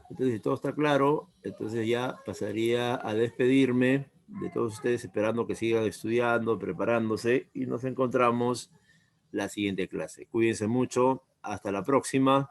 Entonces, si todo está claro, entonces ya pasaría a despedirme. de todos ustedes, esperando que sigan estudiando, preparándose y nos encontramos la siguiente clase. Cuídense mucho. Hasta la próxima.